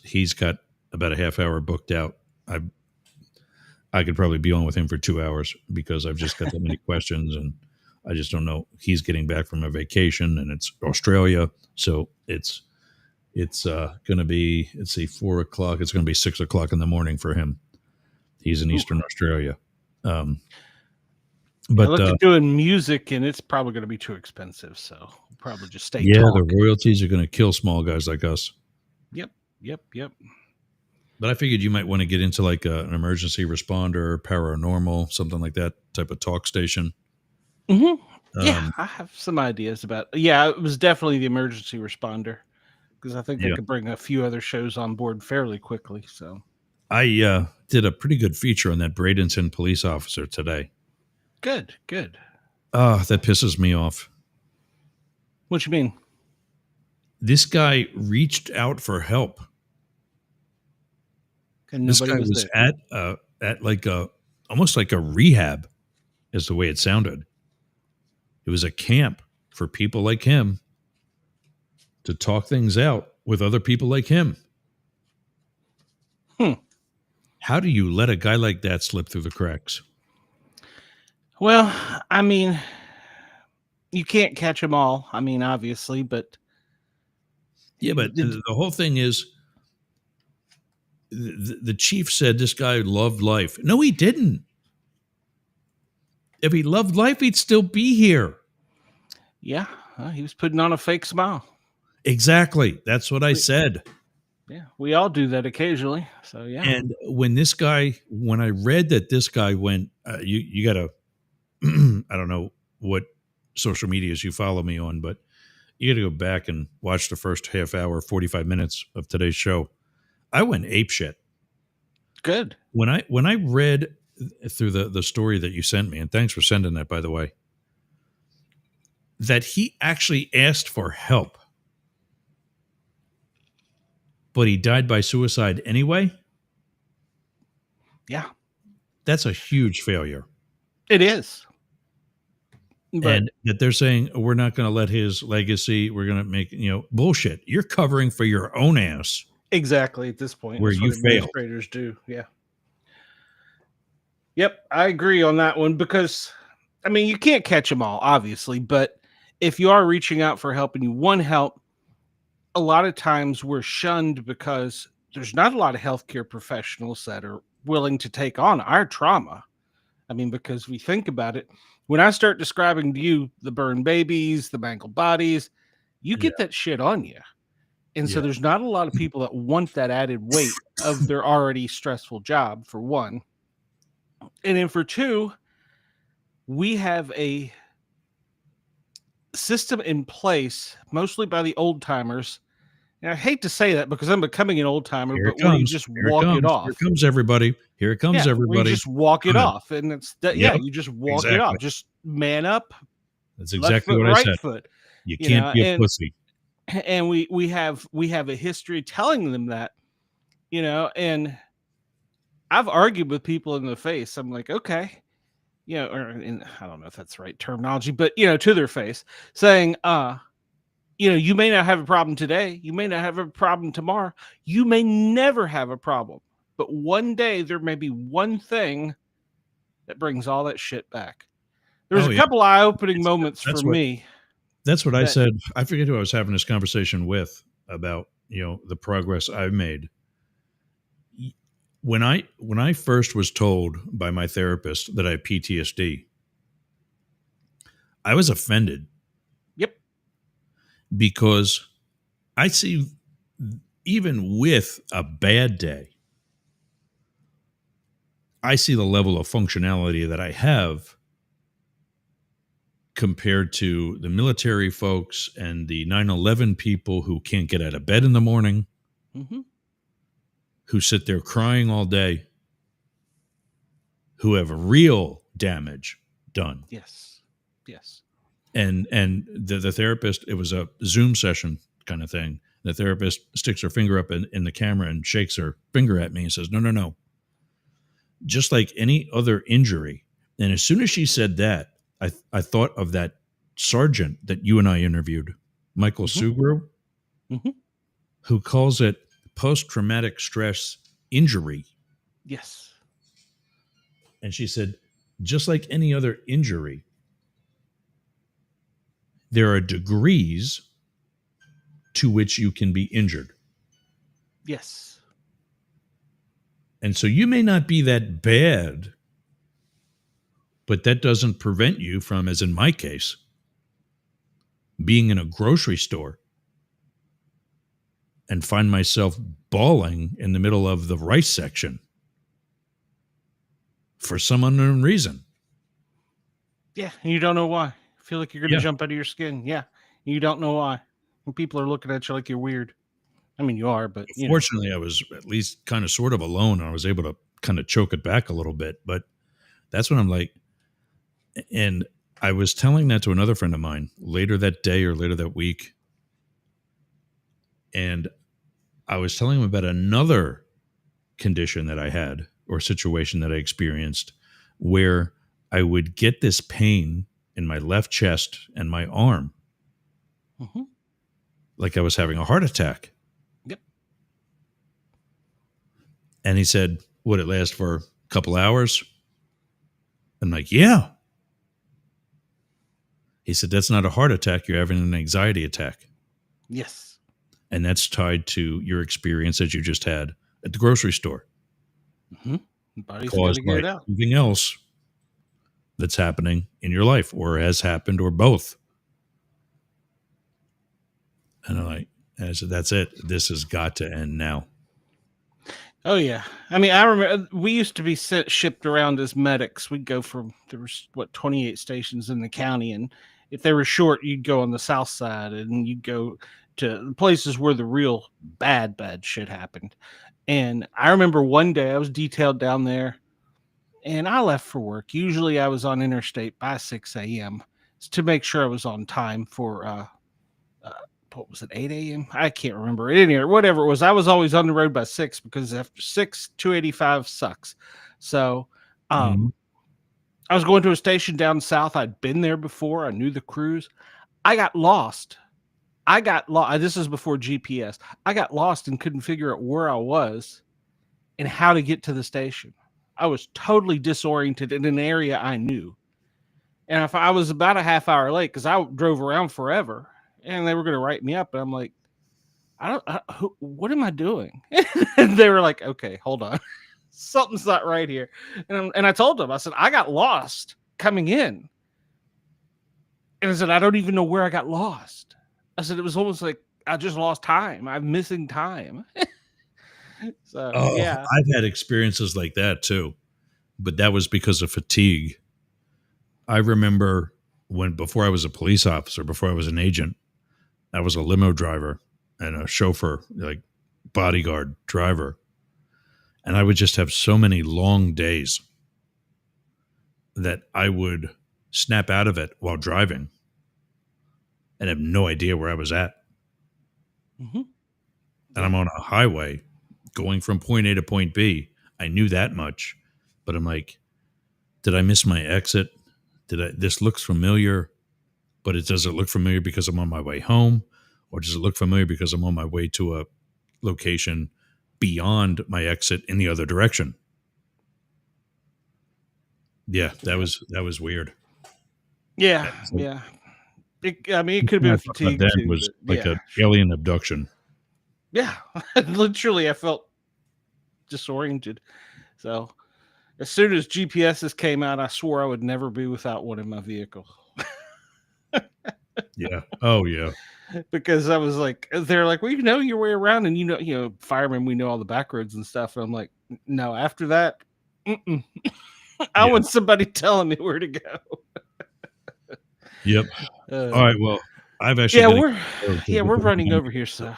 B: he's got about a half hour booked out. I could probably be on with him for 2 hours because I've just got that many questions and I just don't know. He's getting back from a vacation and it's Australia. So it's going to be, let's see, 4 o'clock. It's going to be 6 o'clock in the morning for him. He's in Eastern Australia. But
H: I looked at doing music and it's probably going to be too expensive. So we'll probably just stay.
B: Yeah. The royalties are going to kill small guys like us.
H: Yep.
B: But I figured you might want to get into like an emergency responder, paranormal, something like that type of talk station.
H: Mm-hmm. Yeah, I have some ideas about. Yeah, it was definitely the emergency responder because I think they could bring a few other shows on board fairly quickly. So
B: I did a pretty good feature on that Bradenton police officer today.
H: Good.
B: That pisses me off.
H: What you mean?
B: This guy reached out for help.
H: And
B: this guy was at like almost like a rehab, is the way it sounded. It was a camp for people like him to talk things out with other people like him. How do you let a guy like that slip through the cracks?
H: Well, I mean, you can't catch them all. I mean, obviously, but
B: Yeah, but the whole thing is the chief said this guy loved life. No, he didn't. If he loved life, he'd still be here.
H: Yeah, he was putting on a fake smile.
B: Exactly. That's what I said.
H: Yeah, we all do that occasionally. So, yeah.
B: And when I read that this guy went, you got to, I don't know what social medias you follow me on, but you got to go back and watch the first half hour, 45 minutes of today's show. I went apeshit.
H: Good.
B: When I read through the story that you sent me, and thanks for sending that, by the way, that he actually asked for help, but he died by suicide anyway.
H: Yeah.
B: That's a huge failure.
H: It is.
B: But, and that they're saying, we're not going to let his legacy, we're going to make, bullshit. You're covering for your own ass.
H: Exactly. At this point,
B: where you fail.
H: Administrators do. Yeah. Yep. I agree on that one because, I mean, you can't catch them all, obviously, but if you are reaching out for help and you want help, a lot of times we're shunned because there's not a lot of healthcare professionals that are willing to take on our trauma. I mean, because we think about it, when I start describing to you the burned babies, the mangled bodies, you get that shit on you. And so there's not a lot of people that want that added weight of their already stressful job, for one. And then for two, we have a system in place, mostly by the old timers. And I hate to say that because I'm becoming an old timer, but we just walk it off.
B: Here comes everybody. Here it comes everybody.
H: We just walk it off. And it's that, you just walk it off. Just man up.
B: That's exactly what I said.
H: Foot.
B: You can't be a pussy.
H: And we have a history telling them that, and I've argued with people in the face. I'm like, okay, or I don't know if that's the right terminology, but to their face, saying, you may not have a problem today. You may not have a problem tomorrow. You may never have a problem. But one day there may be one thing that brings all that shit back. There's a couple eye-opening moments for me.
B: That's what I said. I forget who I was having this conversation with about, the progress I've made. When I first was told by my therapist that I had PTSD, I was offended.
H: Yep.
B: Because I see, even with a bad day, I see the level of functionality that I have compared to the military folks and the 9/11 people who can't get out of bed in the morning, who sit there crying all day, who have real damage done.
H: Yes.
B: And the therapist, it was a Zoom session kind of thing. The therapist sticks her finger up in the camera and shakes her finger at me and says, no. Just like any other injury. And as soon as she said that, I thought of that sergeant that you and I interviewed, Michael Sugru, who calls it post-traumatic stress injury.
H: Yes.
B: And she said, just like any other injury, there are degrees to which you can be injured.
H: Yes.
B: And so you may not be that bad, but that doesn't prevent you from, as in my case, being in a grocery store and find myself bawling in the middle of the rice section for some unknown reason.
H: Yeah, and you don't know why. Feel like you're going to jump out of your skin. Yeah, you don't know why. And people are looking at you like you're weird. I mean, you are, but
B: fortunately, I was at least kind of sort of alone. And I was able to kind of choke it back a little bit. But that's when I'm like, and I was telling that to another friend of mine later that day or later that week. And I was telling him about another condition that I had or situation that I experienced where I would get this pain in my left chest and my arm. Like I was having a heart attack.
H: Yep.
B: And he said, would it last for a couple hours? I'm like, yeah. He said, that's not a heart attack. You're having an anxiety attack.
H: Yes.
B: And that's tied to your experience that you just had at the grocery store.
H: Body's
B: Caused
H: gotta get
B: by
H: it out.
B: something else that's happening in your life or has happened or both. And I said, that's it. This has got to end now.
H: Oh yeah, I mean, I remember we used to be shipped around as medics. We'd go from there was 28 stations in the county, and if they were short, you'd go on the south side, and you'd go to places where the real bad shit happened. And I remember one day I was detailed down there, and I left for work. Usually, I was on interstate by 6 a.m. to make sure I was on time for what was it, 8 a.m.? I can't remember. Whatever it was, I was always on the road by 6 because after 6, 285 sucks. So I was going to a station down south. I'd been there before. I knew the crews. I got lost. This is before GPS. I got lost and couldn't figure out where I was and how to get to the station. I was totally disoriented in an area I knew. And if I was about a half hour late, because I drove around forever, and they were going to write me up. And I'm like, what am I doing? And they were like, okay, hold on. Something's not right here. And I told them, I said, I got lost coming in. And I said, I don't even know where I got lost. I said, it was almost like I just lost time. I'm missing time. So, yeah.
B: I've had experiences like that too, but that was because of fatigue. I remember before I was a police officer, before I was an agent, I was a limo driver and a chauffeur, like bodyguard driver. And I would just have so many long days that I would snap out of it while driving and have no idea where I was at. And I'm on a highway going from point A to point B. I knew that much, but I'm like, did I miss my exit? This looks familiar. But does it look familiar because I'm on my way home, or does it look familiar because I'm on my way to a location beyond my exit in the other direction? Yeah, that was weird.
H: Yeah, yeah. It could have been fatigue
B: That
H: too.
B: was like an alien abduction.
H: Yeah, literally, I felt disoriented. So as soon as GPSs came out, I swore I would never be without one in my vehicle.
B: Yeah. Oh, yeah.
H: Because I was like, they're like, well, you know your way around, and firemen, we know all the back roads and stuff. And I'm like, no. After that, I want somebody telling me where to go.
B: Yep. All right. Well, I've actually
H: we're running over here, so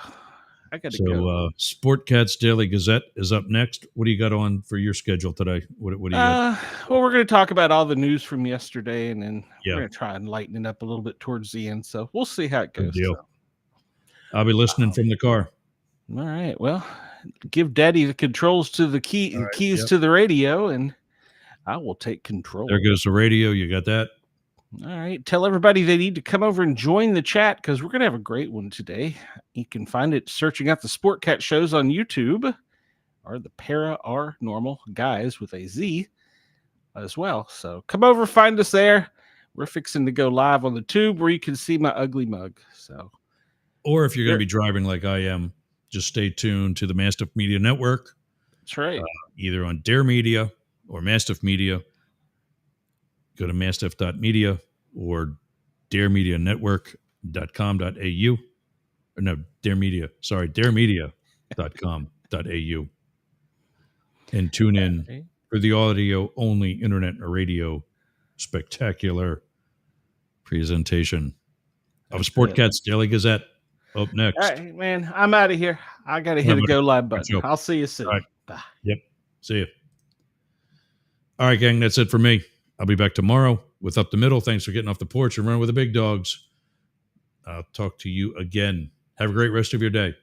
H: I got to go.
B: Sport Cats Daily Gazette is up next. What do you got on for your schedule today? What do you got?
H: Well, we're going to talk about all the news from yesterday, and then we're going to try and lighten it up a little bit towards the end. So we'll see how it goes. So.
B: I'll be listening from the car.
H: All right. Well, give Daddy the controls to the keys to the radio, and I will take control.
B: There goes the radio. You got that?
H: All right. Tell everybody they need to come over and join the chat because we're going to have a great one today. You can find it searching out the Sport Cat shows on YouTube or the Para are Normal Guys with a Z as well. So come over, find us there. We're fixing to go live on the tube where you can see my ugly mug. So,
B: or if you're going to be driving like I am, just stay tuned to the Mastiff Media Network.
H: That's right.
B: Either on Dare Media or Mastiff Media. Go to mastiff.media or daremedianetwork.com.au. Or no, Dare Media. Sorry, daremedia.com.au. And tune in for the audio-only internet or radio spectacular presentation of Sportcats Daily Gazette. Up next.
H: All right, man. I'm out of here. I got to hit a go live button. I'll see you soon.
B: Right.
H: Bye.
B: Yep. See you. All right, gang. That's it for me. I'll be back tomorrow with Up the Middle. Thanks for getting off the porch and running with the big dogs. I'll talk to you again. Have a great rest of your day.